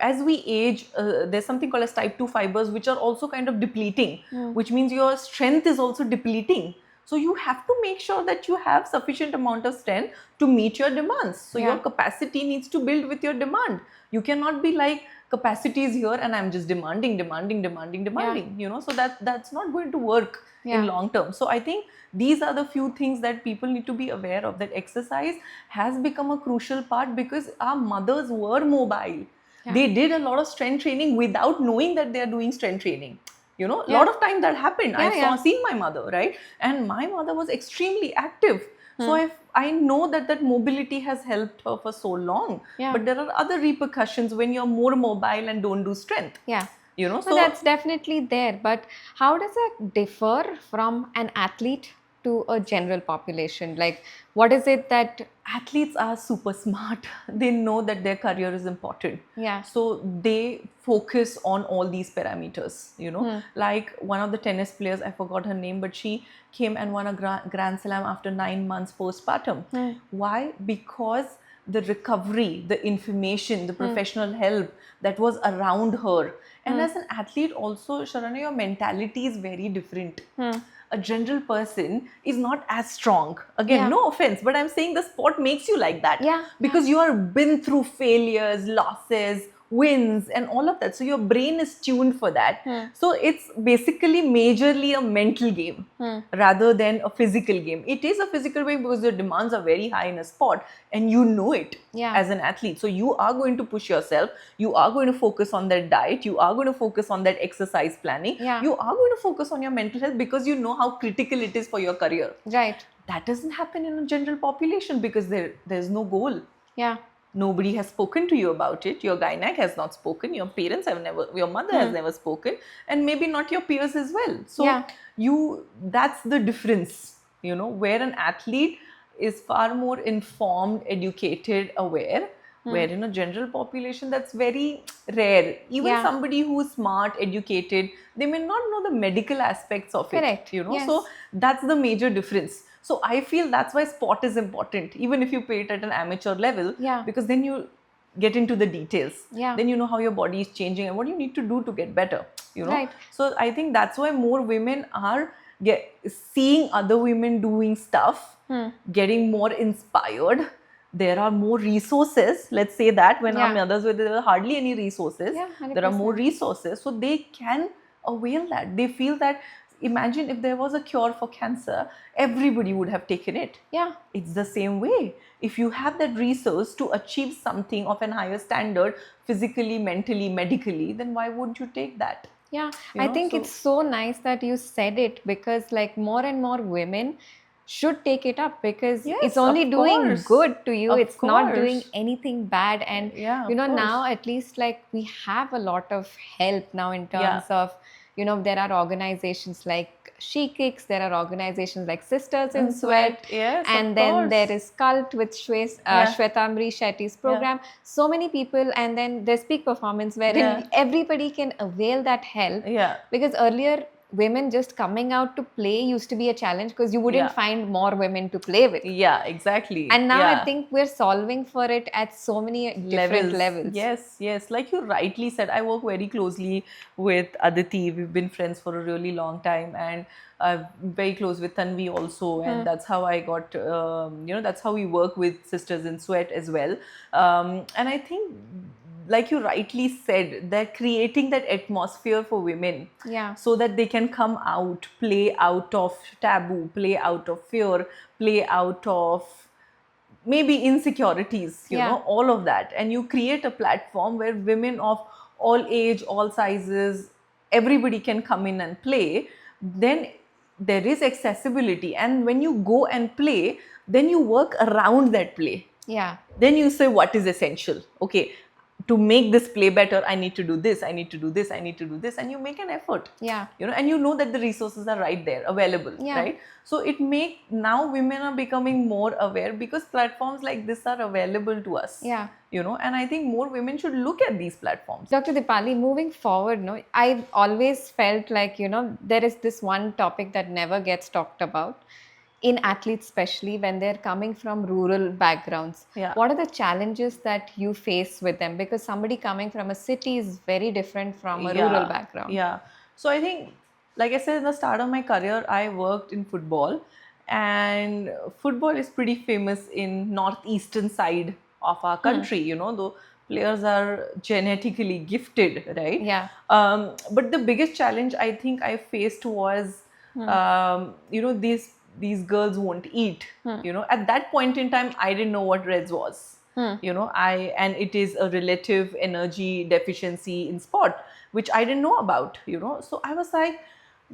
as we age, there's something called as type 2 fibers, which are also kind of depleting, which means your strength is also depleting. So you have to make sure that you have sufficient amount of strength to meet your demands. So your capacity needs to build with your demand. You cannot be like, capacity is here and I'm just demanding. So that's not going to work in long term. So I think these are the few things that people need to be aware of, that exercise has become a crucial part because our mothers were mobile. They did a lot of strength training without knowing that they are doing strength training. A lot of time that happened. Seen my mother, right? And my mother was extremely active. So I know that mobility has helped her for so long. But there are other repercussions when you're more mobile and don't do strength. Yeah. So that's definitely there. But how does it differ from an athlete to a general population? Like, what is it that athletes are super smart? They know that their career is important. Yeah. So they focus on all these parameters, like one of the tennis players, I forgot her name, but she came and won a Grand Slam after 9 months postpartum. Why? Because the recovery, the information, the professional help that was around her. And as an athlete also, Sharanya, your mentality is very different. A general person is not as strong. Again, no offense, but I'm saying the sport makes you like that. Because you have been through failures, losses, wins and all of that. So your brain is tuned for that. So it's basically majorly a mental game rather than a physical game. It is a physical game because your demands are very high in a sport and you know it as an athlete. So you are going to push yourself. You are going to focus on that diet. You are going to focus on that exercise planning. You are going to focus on your mental health because you know how critical it is for your career. Right. That doesn't happen in a general population because there's no goal. Yeah. Nobody has spoken to you about it. Your gynaec has not spoken. Your parents have never, your mother has never spoken, and maybe not your peers as well. So that's the difference, where an athlete is far more informed, educated, aware, where in a general population that's very rare. Even somebody who's smart, educated, they may not know the medical aspects of it. So that's the major difference. So I feel that's why sport is important, even if you play it at an amateur level, because then you get into the details. Then you know how your body is changing and what you need to do to get better. Right. So I think that's why more women are seeing other women doing stuff, getting more inspired. There are more resources. Let's say that when our mothers were, there were hardly any resources. There are more resources, so they can avail that. They feel that. Imagine if there was a cure for cancer, everybody would have taken it. It's the same way. If you have that resource to achieve something of an higher standard, physically, mentally, medically, then why wouldn't you take that? I think it's so nice that you said it, because like more and more women should take it up, because it's only doing good to you. It's not doing anything bad. And now at least like we have a lot of help now in terms of there are organizations like She Kicks, there are organizations like Sisters in Sweat, and then there is Cult with Shwetamri Shetty's program. So many people, and then there's Peak Performance, wherein everybody can avail that help. Because earlier, women just coming out to play used to be a challenge because you wouldn't find more women to play with. Exactly. And now I think we're solving for it at so many different levels. Yes. Like you rightly said, I work very closely with Aditi. We've been friends for a really long time, and I'm very close with Tanvi also. And that's how I got, that's how we work with Sisters in Sweat as well. And I think, like you rightly said, they're creating that atmosphere for women so that they can come out, play out of taboo, play out of fear, play out of maybe insecurities, all of that. And you create a platform where women of all age, all sizes, everybody can come in and play, then there is accessibility. And when you go and play, then you work around that play. Yeah. Then you say what is essential. Okay, to make this play better, I need to do this, I need to do this, I need to do this, and you make an effort. Yeah. And you know that the resources are right there available. Yeah. Right? So it make, now women are becoming more aware because platforms like this are available to us. Yeah. And I think more women should look at these platforms. Dr. Dipali, moving forward, no, I've always felt like, there is this one topic that never gets talked about in athletes, especially when they're coming from rural backgrounds. Yeah. What are the challenges that you face with them? Because somebody coming from a city is very different from a rural background. Yeah. So I think, like I said, in the start of my career, I worked in football, and football is pretty famous in northeastern side of our country. Though players are genetically gifted, right? Yeah. But the biggest challenge I think I faced was, these girls won't eat. At that point in time, I didn't know what REDS was. And it is a relative energy deficiency in sport, which I didn't know about. So I was like,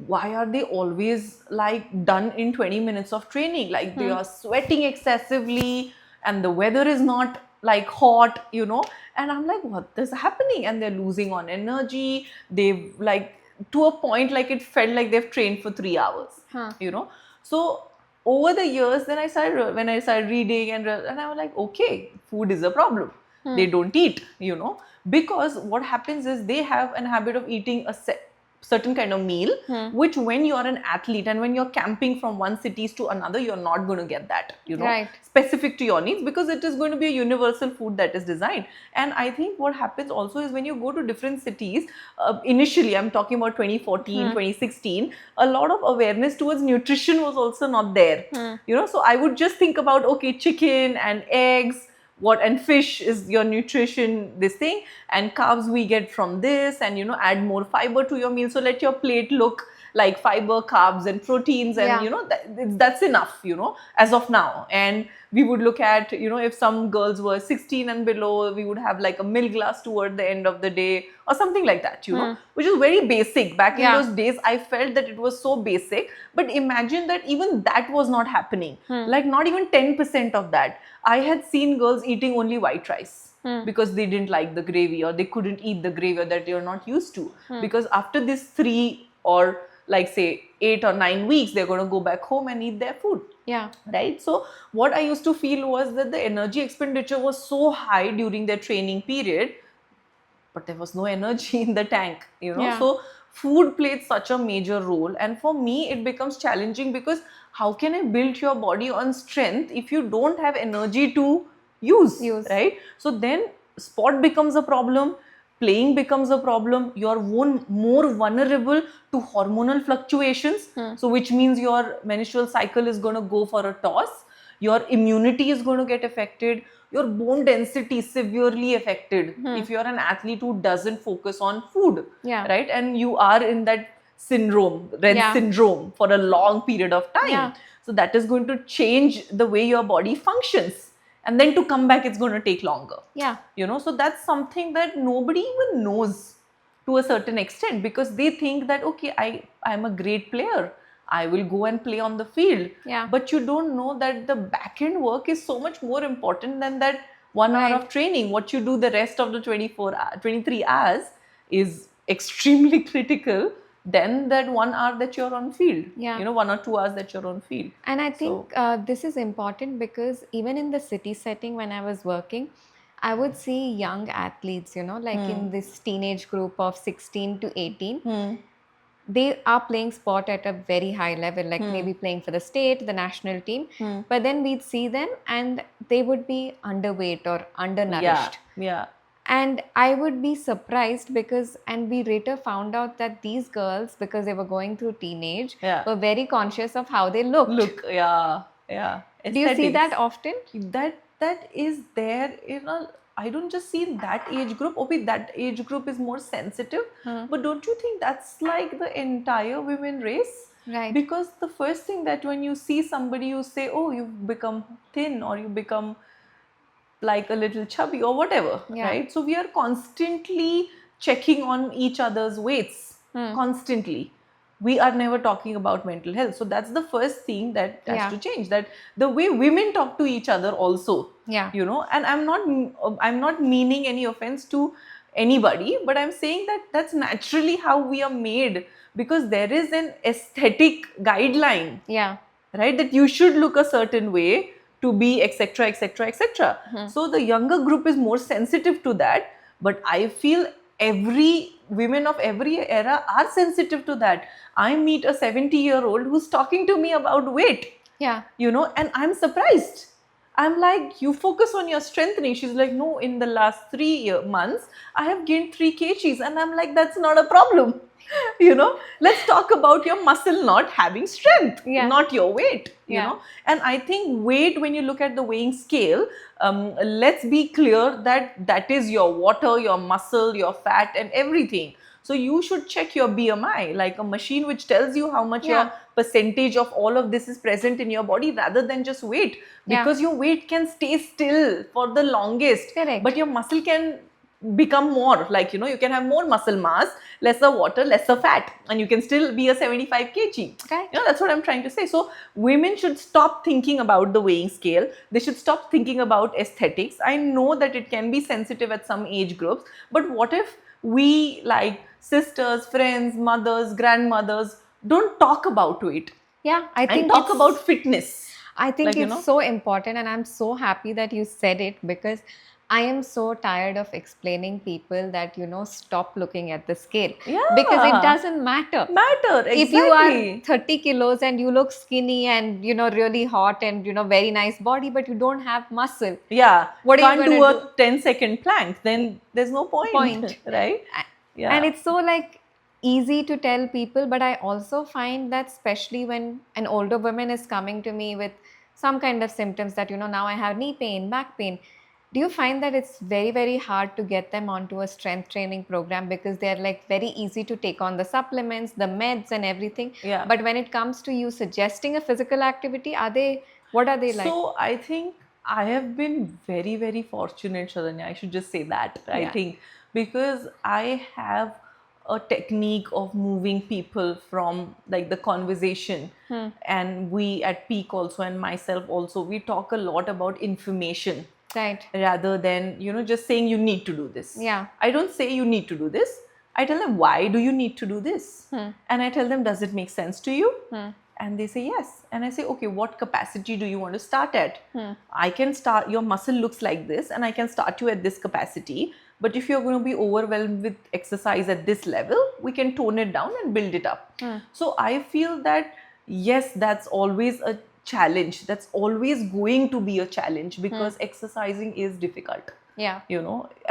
why are they always like done in 20 minutes of training? Like they are sweating excessively, and the weather is not like hot, and I'm like, what is happening? And they're losing on energy. They've like, to a point, like it felt like they've trained for 3 hours. So over the years, then when I started reading and I was like, okay, food is a problem. They don't eat, because what happens is they have an habit of eating a certain kind of meal, which when you're an athlete and when you're camping from one cities to another, you're not going to get that, Right. specific to your needs, because it is going to be a universal food that is designed. And I think what happens also is when you go to different cities, initially I'm talking about 2014, 2016, a lot of awareness towards nutrition was also not there. So I would just think about, okay, chicken and eggs, and fish is your nutrition, this thing, and carbs we get from this, and add more fiber to your meal, so let your plate look like fiber, carbs and proteins, and that's enough, as of now. And we would look at, if some girls were 16 and below, we would have like a milk glass toward the end of the day or something like that, which is very basic. Back in those days, I felt that it was so basic, but imagine that even that was not happening. Like not even 10% of that. I had seen girls eating only white rice because they didn't like the gravy, or they couldn't eat the gravy, or that they are not used to. Because after this 3 or like say 8 or 9 weeks, they're going to go back home and eat their food. Yeah. Right. So what I used to feel was that the energy expenditure was so high during their training period, but there was no energy in the tank, Yeah. So food played such a major role. And for me, it becomes challenging because how can I build your body on strength if you don't have energy to use. Right? So then sport becomes a problem, playing becomes a problem, you're more vulnerable to hormonal fluctuations. So which means your menstrual cycle is going to go for a toss, your immunity is going to get affected, your bone density is severely affected if you're an athlete who doesn't focus on food. Yeah. Right? And you are in that syndrome, RED syndrome, for a long period of time. Yeah. So that is going to change the way your body functions. And then to come back, it's going to take longer. Yeah. So that's something that nobody even knows to a certain extent, because they think that, okay, I'm a great player, I will go and play on the field. Yeah. But you don't know that the back end work is so much more important than that 1 hour of training. What you do the rest of the 23 hours is extremely critical than that 1 hour that you're on field. Yeah. 1 or 2 hours that you're on field. And I think this is important because even in the city setting, when I was working, I would see young athletes, like in this teenage group of 16 to 18. They are playing sport at a very high level, like maybe playing for the state, the national team. But then we'd see them and they would be underweight or undernourished. Yeah. And I would be surprised and we later found out that these girls, because they were going through teenage, were very conscious of how they looked. Yeah. Do you see that often? That is there I don't just see in that age group. Okay, that age group is more sensitive, but don't you think that's like the entire women race? Right. Because the first thing that when you see somebody, you say, oh, you've become thin, or you become like a little chubby or whatever, right? So we are constantly checking on each other's weights. constantly. We are never talking about mental health. So that's the first thing that has Yeah. to change, that the way women talk to each other also, Yeah. and I'm not meaning any offense to anybody, but I'm saying that that's naturally how we are made, because there is an aesthetic guideline, Yeah. right, that you should look a certain way to be etc etc etc. So the younger group is more sensitive to that, but I feel every women of every era are sensitive to that. I meet a 70-year-old who's talking to me about weight, Yeah. and I'm surprised. I'm like, you focus on your strengthening. She's like, no, in the last 3 months I have gained 3 kgs. And I'm like, that's not a problem. Let's talk about your muscle not having strength, Yeah. not your weight. Yeah. And I think weight, when you look at the weighing scale, let's be clear that that is your water, your muscle, your fat, and everything. So you should check your BMI, like a machine which tells you how much Yeah. your percentage of all of this is present in your body, rather than just weight. Yeah. Because your weight can stay still for the longest. Correct. But your muscle can become more, like, you can have more muscle mass, lesser water, lesser fat, and you can still be a 75 kg. Correct. That's what I'm trying to say. So women should stop thinking about the weighing scale. They should stop thinking about aesthetics. I know that it can be sensitive at some age groups, but what if we, like sisters, friends, mothers, grandmothers, don't talk about it Yeah. I and think talk it's- about fitness? I think Like, it's so important, and I'm so happy that you said it, because I am so tired of explaining people that, stop looking at the scale. Because it Yeah. doesn't matter. Exactly. If you are 30 kilos and you look skinny and, really hot and, very nice body, but you don't have muscle. Yeah. What are you Can't do gonna a 10-second plank, then there's no point. Right? Yeah. And it's so like easy to tell people, but I also find that especially when an older woman is coming to me with some kind of symptoms that, now I have knee pain, back pain. Do you find that it's very, very hard to get them onto a strength training program, because they're like very easy to take on the supplements, the meds and everything? Yeah. But when it comes to you suggesting a physical activity, what are they like? So I think I have been very, very fortunate, Sharanya. I should just say that. I Yeah. think because I have a technique of moving people from like the conversation, and we at Peak also, and myself also, we talk a lot about information Right. rather than just saying you need to do this. Yeah. I don't say you need to do this. I tell them, why do you need to do this? And I tell them, does it make sense to you? And they say yes. And I say, okay, what capacity do you want to start at? I can start, your muscle looks like this, and I can start you at this capacity. But if you're going to be overwhelmed with exercise at this level, we can tone it down and build it up. So I feel that, yes, that's always a challenge. That's always going to be a challenge, because exercising is difficult. Yeah.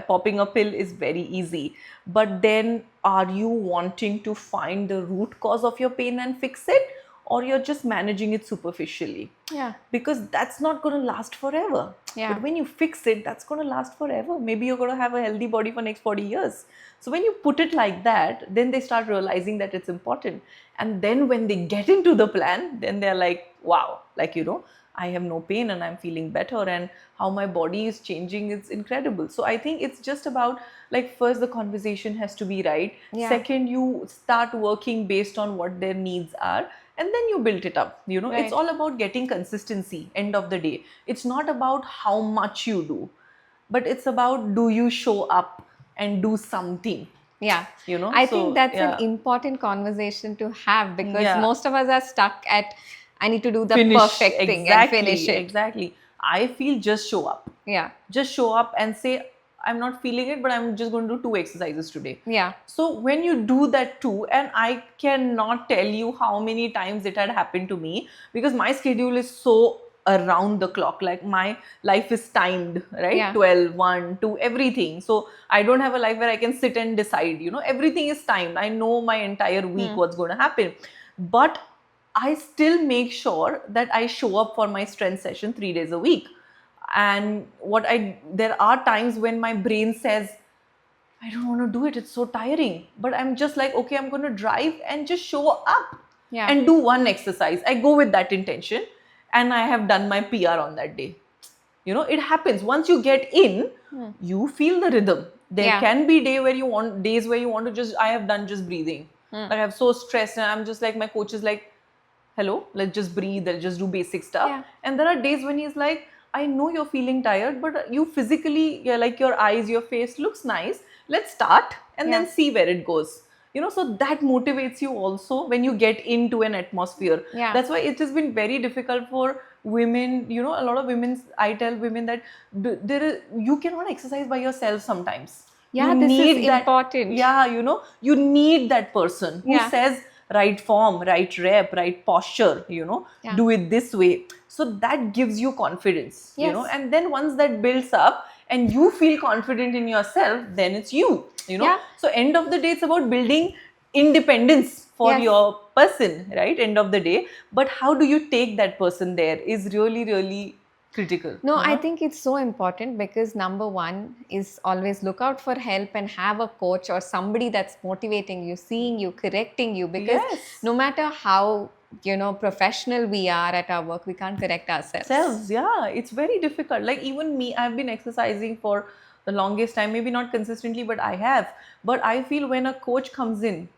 Popping a pill is very easy. But then, are you wanting to find the root cause of your pain and fix it? Or you're just managing it superficially? Yeah. Because that's not going to last forever. Yeah. But when you fix it, that's going to last forever. Maybe you're going to have a healthy body for next 40 years. So when you put it like that, then they start realizing that it's important. And then when they get into the plan, then they're like, wow, like, I have no pain and I'm feeling better, and how my body is changing, it's incredible. So I think it's just about, like, first the conversation has to be right. Yeah. Second, you start working based on what their needs are, and then you build it up. Right. It's all about getting consistency, end of the day. It's not about how much you do, but it's about, do you show up and do something? Yeah. so, I think that's yeah. an important conversation to have, because Yeah. most of us are stuck at, I need to do the Finish. perfect thing and finish it. Exactly. I feel just show up. Yeah. Just show up and say, I'm not feeling it, but I'm just going to do 2 exercises today. Yeah. So when you do that too, and I cannot tell you how many times it had happened to me, because my schedule is so around the clock, like my life is timed, right? Yeah. 12, 1, 2, everything. So I don't have a life where I can sit and decide, everything is timed. I know my entire week what's going to happen. But I still make sure that I show up for my strength session 3 days a week. And there are times when my brain says, I don't want to do it, it's so tiring. But I'm just like, okay, I'm going to drive and just show up. Yeah. And do one exercise. I go with that intention, and I have done my PR on that day. It happens. Once you get in, you feel the rhythm. There Yeah. can be days where you want to just, I have done just breathing. Like I'm so stressed and I'm just like, my coach is like, hello, let's just breathe, let's just do basic stuff. Yeah. And there are days when he's like, I know you're feeling tired, but you physically, yeah, like your eyes, your face looks nice. Let's start and then Yeah. see where it goes. So that motivates you also when you get into an atmosphere. Yeah. That's why it has been very difficult for women. A lot of women, I tell women that you cannot exercise by yourself sometimes. Yeah, You this is need that. important. Yeah, you need that person who Yeah. says, right form, right rep, right posture, Yeah. do it this way. So that gives you confidence, Yes. and then once that builds up and you feel confident in yourself, then it's you know. Yeah. So end of the day, it's about building independence for Yes. your person, right? End of the day. But how do you take that person there is really, really critical. No, you I know? think it's so important because number one is always look out for help and have a coach or somebody that's motivating you, seeing you, correcting you. Because Yes. no matter how professional we are at our work, we can't correct ourselves. Yeah, it's very difficult. Like even me, I've been exercising for the longest time, maybe not consistently, but I have. But I feel when a coach comes in,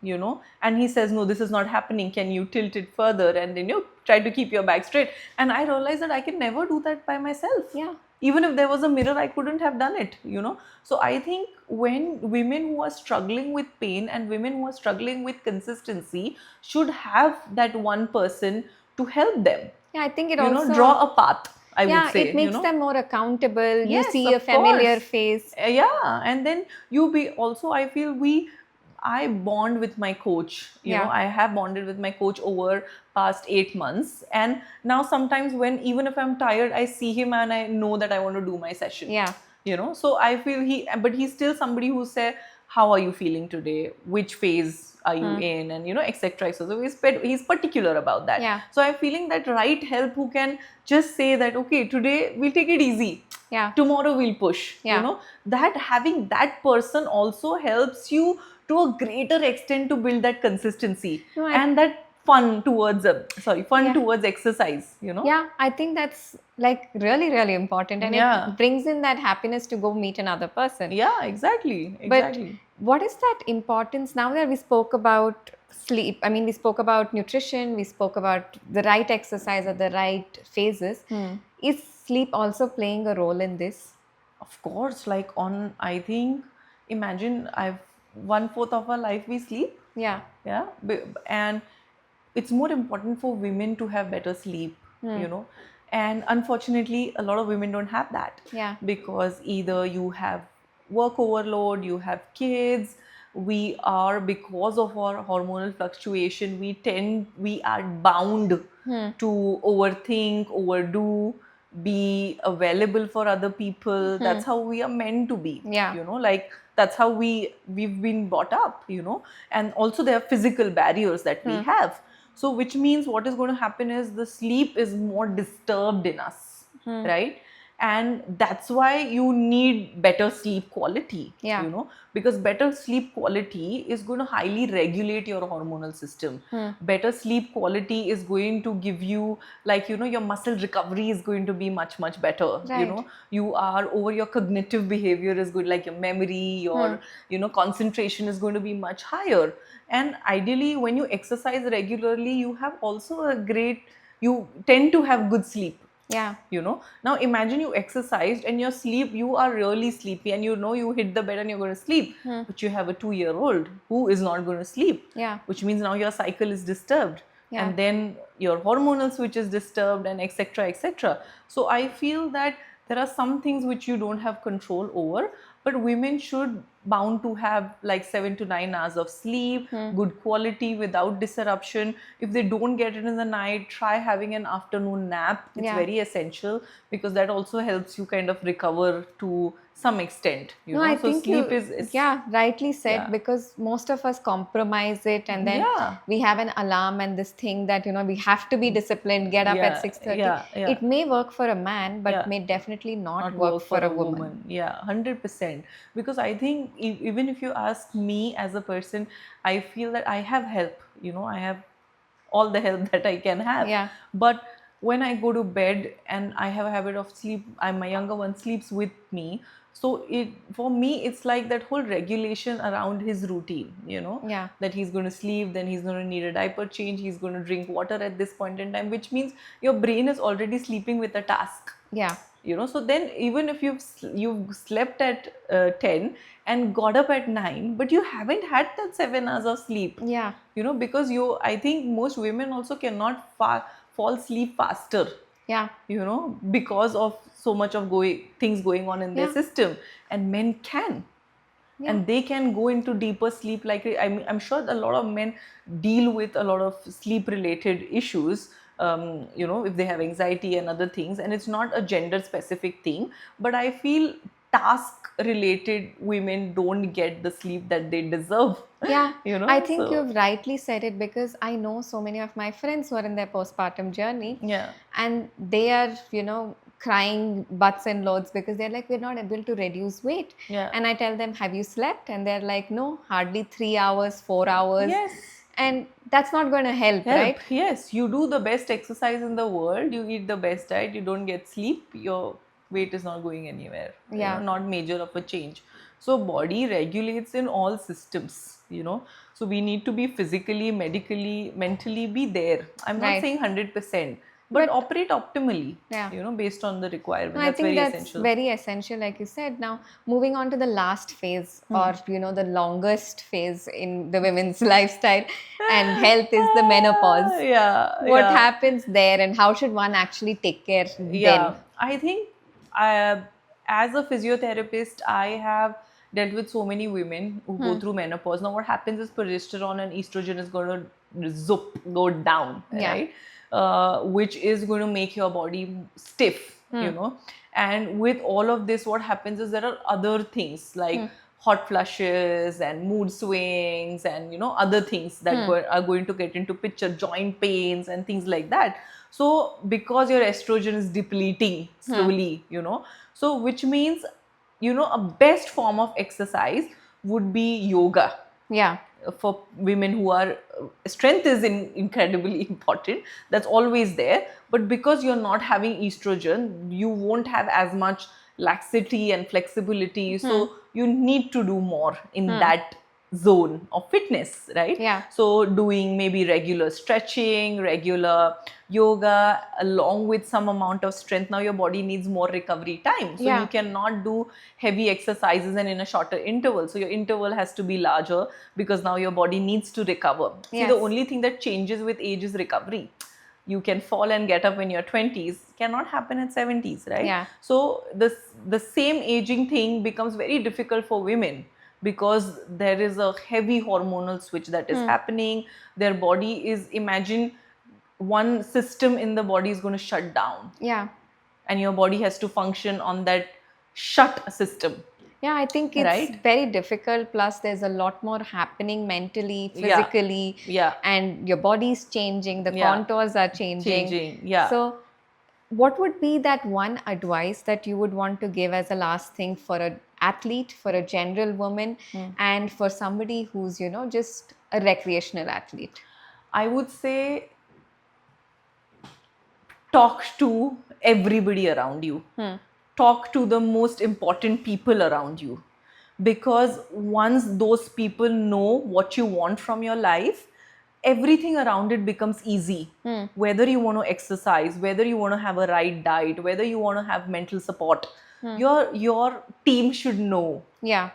and he says, no, this is not happening, can you tilt it further, and then try to keep your back straight. And I realized that I can never do that by myself. Yeah. Even if there was a mirror, I couldn't have done it. So I think when women who are struggling with pain and women who are struggling with consistency should have that one person to help them, Yeah, I think it also draw a path, I would say. it makes them more accountable. You Yes, see a of familiar course. face. Yeah, and then I feel I bond with my coach. Yeah. I have bonded with my coach over past 8 months, and now sometimes even if I'm tired, I see him and I know that I want to do my session. Yeah. So I feel but he's still somebody who say, how are you feeling today? Which phase are you in? And etc. So he's particular about that. Yeah. So I'm feeling that right help who can just say that, okay, today we'll take it easy. Yeah. Tomorrow we'll push. Yeah. That having that person also helps you to a greater extent to build that consistency and that fun towards towards exercise. Yeah, I think that's like really, really important, and it brings in that happiness to go meet another person. Yeah, exactly. But what is that importance now that we spoke about sleep? I mean, we spoke about nutrition, we spoke about the right exercise at the right phases. Is sleep also playing a role in this? Of course, I think, imagine 1/4 of our life we sleep. Yeah. Yeah. And it's more important for women to have better sleep, and unfortunately a lot of women don't have that. Yeah. Because either you have work overload, you have kids, because of our hormonal fluctuation, we are bound to overthink, overdo, be available for other people. That's how we are meant to be. Yeah. That's how we've been brought up, and also there are physical barriers that we have. So which means what is going to happen is the sleep is more disturbed in us, right? And that's why you need better sleep quality. Yeah. Because better sleep quality is going to highly regulate your hormonal system. Better sleep quality is going to give you, your muscle recovery is going to be much, much better. Right. Your cognitive behavior is good, like your memory, your concentration is going to be much higher. And ideally, when you exercise regularly, you tend to have good sleep. Yeah. Now imagine you exercised and you are really sleepy, and you hit the bed and you're going to sleep. But you have a 2-year-old who is not going to sleep. Yeah. Which means now your cycle is disturbed. Yeah. And then your hormonal switch is disturbed, and etc. etc. So I feel that there are some things which you don't have control over, but women should bound to have 7 to 9 hours of sleep, good quality without disruption. If they don't get it in the night, try having an afternoon nap. It's very essential, because that also helps you kind of recover to some extent. I so think sleep is rightly said, because most of us compromise it, and then we have an alarm and this thing that we have to be disciplined, get up at 6:30. It may work for a man, but may definitely not work for a woman. Yeah, 100%. Because I think even if you ask me as a person, I feel that I have help. I have all the help that I can have. Yeah. But when I go to bed and I have a habit of sleep, my younger one sleeps with me. So for me, it's like that whole regulation around his routine, Yeah. that he's going to sleep, then he's going to need a diaper change, he's going to drink water at this point in time, which means your brain is already sleeping with a task. Yeah. So then even if you've slept at 10 and got up at 9, but you haven't had that 7 hours of sleep, Yeah. because I think most women also cannot fall asleep faster, Yeah. because of so much of things going on in their Yeah. system, and men can. Yeah. And they can go into deeper sleep. Like I'm sure a lot of men deal with a lot of sleep related issues, if they have anxiety and other things, and it's not a gender specific thing, but I feel task related women don't get the sleep that they deserve. Yeah, I think So you've rightly said it, because I know so many of my friends who are in their postpartum journey, yeah. and they are, crying butts and loads because they're like, we're not able to reduce weight. Yeah. And I tell them, have you slept? And they're like, no, hardly 3 hours, 4 hours. Yes. And that's not going to help, right? Yes, you do the best exercise in the world, you eat the best diet, you don't get sleep, your weight is not going anywhere. Yeah. Not major of a change. So body regulates in all systems. So we need to be physically, medically, mentally be there. I'm not Right. saying 100%, but operate optimally. Yeah. Based on the requirement. I That's think very that's essential. very essential, like you said. Now, moving on to the last phase, or the longest phase in the women's lifestyle and health, is the menopause. Yeah. What yeah. happens there, and how should one actually take care Yeah, then? I think as a physiotherapist, I have dealt with so many women who go through menopause. Now, what happens is progesterone and estrogen is going to go down, Yeah. right? Which is going to make your body stiff. And with all of this, what happens is there are other things like hot flushes and mood swings and other things that are going to get into picture, joint pains and things like that. So because your estrogen is depleting slowly, so which means a best form of exercise would be yoga. Yeah. For women who are strength is incredibly important, that's always there, but because you're not having estrogen, you won't have as much laxity and flexibility, so you need to do more in that zone of fitness, right? Yeah. So doing maybe regular stretching, regular yoga, along with some amount of strength. Now your body needs more recovery time, so Yeah. you cannot do heavy exercises and in a shorter interval, so your interval has to be larger because now your body needs to recover. See, Yes. the only thing that changes with age is recovery. You can fall and get up in your 20s, cannot happen at 70s, right? Yeah. So the same aging thing becomes very difficult for women because there is a heavy hormonal switch that is happening. Their body is, imagine one system in the body is going to shut down, Yeah. and your body has to function on that shut system. Yeah, I think it's Right. very difficult. Plus, there's a lot more happening mentally, Yeah. physically, Yeah. and your body's changing, the Yeah. contours are changing. Yeah. So, what would be that one advice that you would want to give as a last thing for an athlete, for a general woman, and for somebody who's, just a recreational athlete? I would say talk to everybody around you. Talk to the most important people around you. Because once those people know what you want from your life, everything around it becomes easy. Whether you want to exercise, whether you want to have a right diet, whether you want to have mental support, your team should know. Yeah.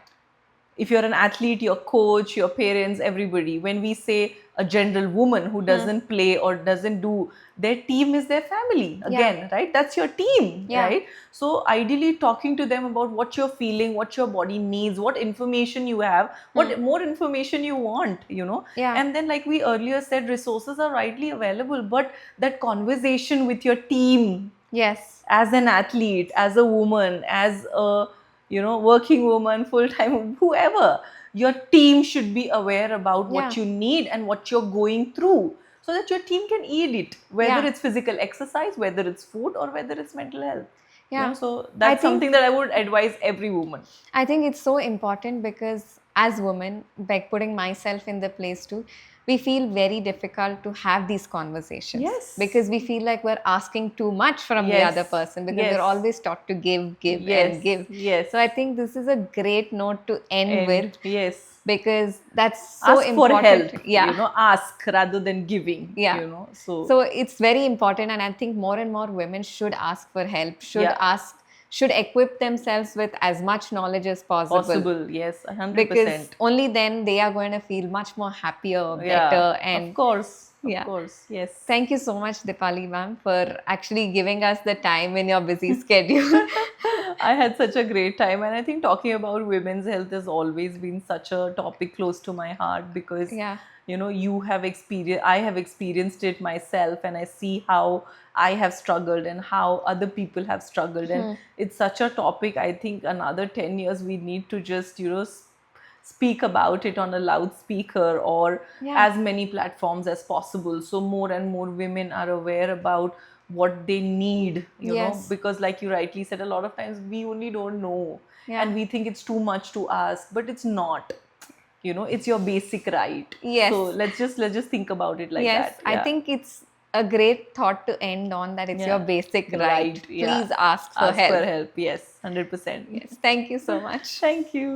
If you're an athlete, your coach, your parents, everybody, when we say a general woman who doesn't play or doesn't do, their team is their family again, right? That's your team, Yeah. right? So ideally talking to them about what you're feeling, what your body needs, what information you have, what more information you want, Yeah. And then, like we earlier said, resources are widely available, but that conversation with your team, Yes. as an athlete, as a woman, as a working woman, full-time, whoever, your team should be aware about what Yeah. you need and what you're going through, so that your team can aid it, whether Yeah. it's physical exercise, whether it's food, or whether it's mental health. Yeah. So that's think- something that I would advise every woman. I think it's so important because as women, like putting myself in the place too, we feel very difficult to have these conversations. Yes. Because we feel like we're asking too much from the Yes. other person, because Yes. we're always taught to give, Yes. and give. Yes. So I think this is a great note to end with, yes. because that's so Ask important. for help. Yeah. You know, ask rather than giving. Yeah. You know, So it's very important, and I think more and more women should ask for help, should equip themselves with as much knowledge as possible. Yes, 100%. because only then they are going to feel much more happier, better, Yeah, and of course. Yeah. Of course. Yes. thank you so much, Dipali ma'am, for actually giving us the time in your busy schedule. I had such a great time, and I think talking about women's health has always been such a topic close to my heart, because Yeah. you know, I have experienced it myself, and I see how I have struggled and how other people have struggled, and it's such a topic. I think another 10 years we need to just, you know, speak about it on a loudspeaker or Yeah. as many platforms as possible, so more and more women are aware about what they need, you know, Yes. because like you rightly said, a lot of times we only don't know, Yeah. and we think it's too much to ask, but it's not. You know, it's your basic right. Yes. So let's just think about it like Yes, that. I think it's a great thought to end on, that it's Yeah. your basic right. Yeah. Please ask for help. Yes, 100%. Yes, thank you so much. Thank you.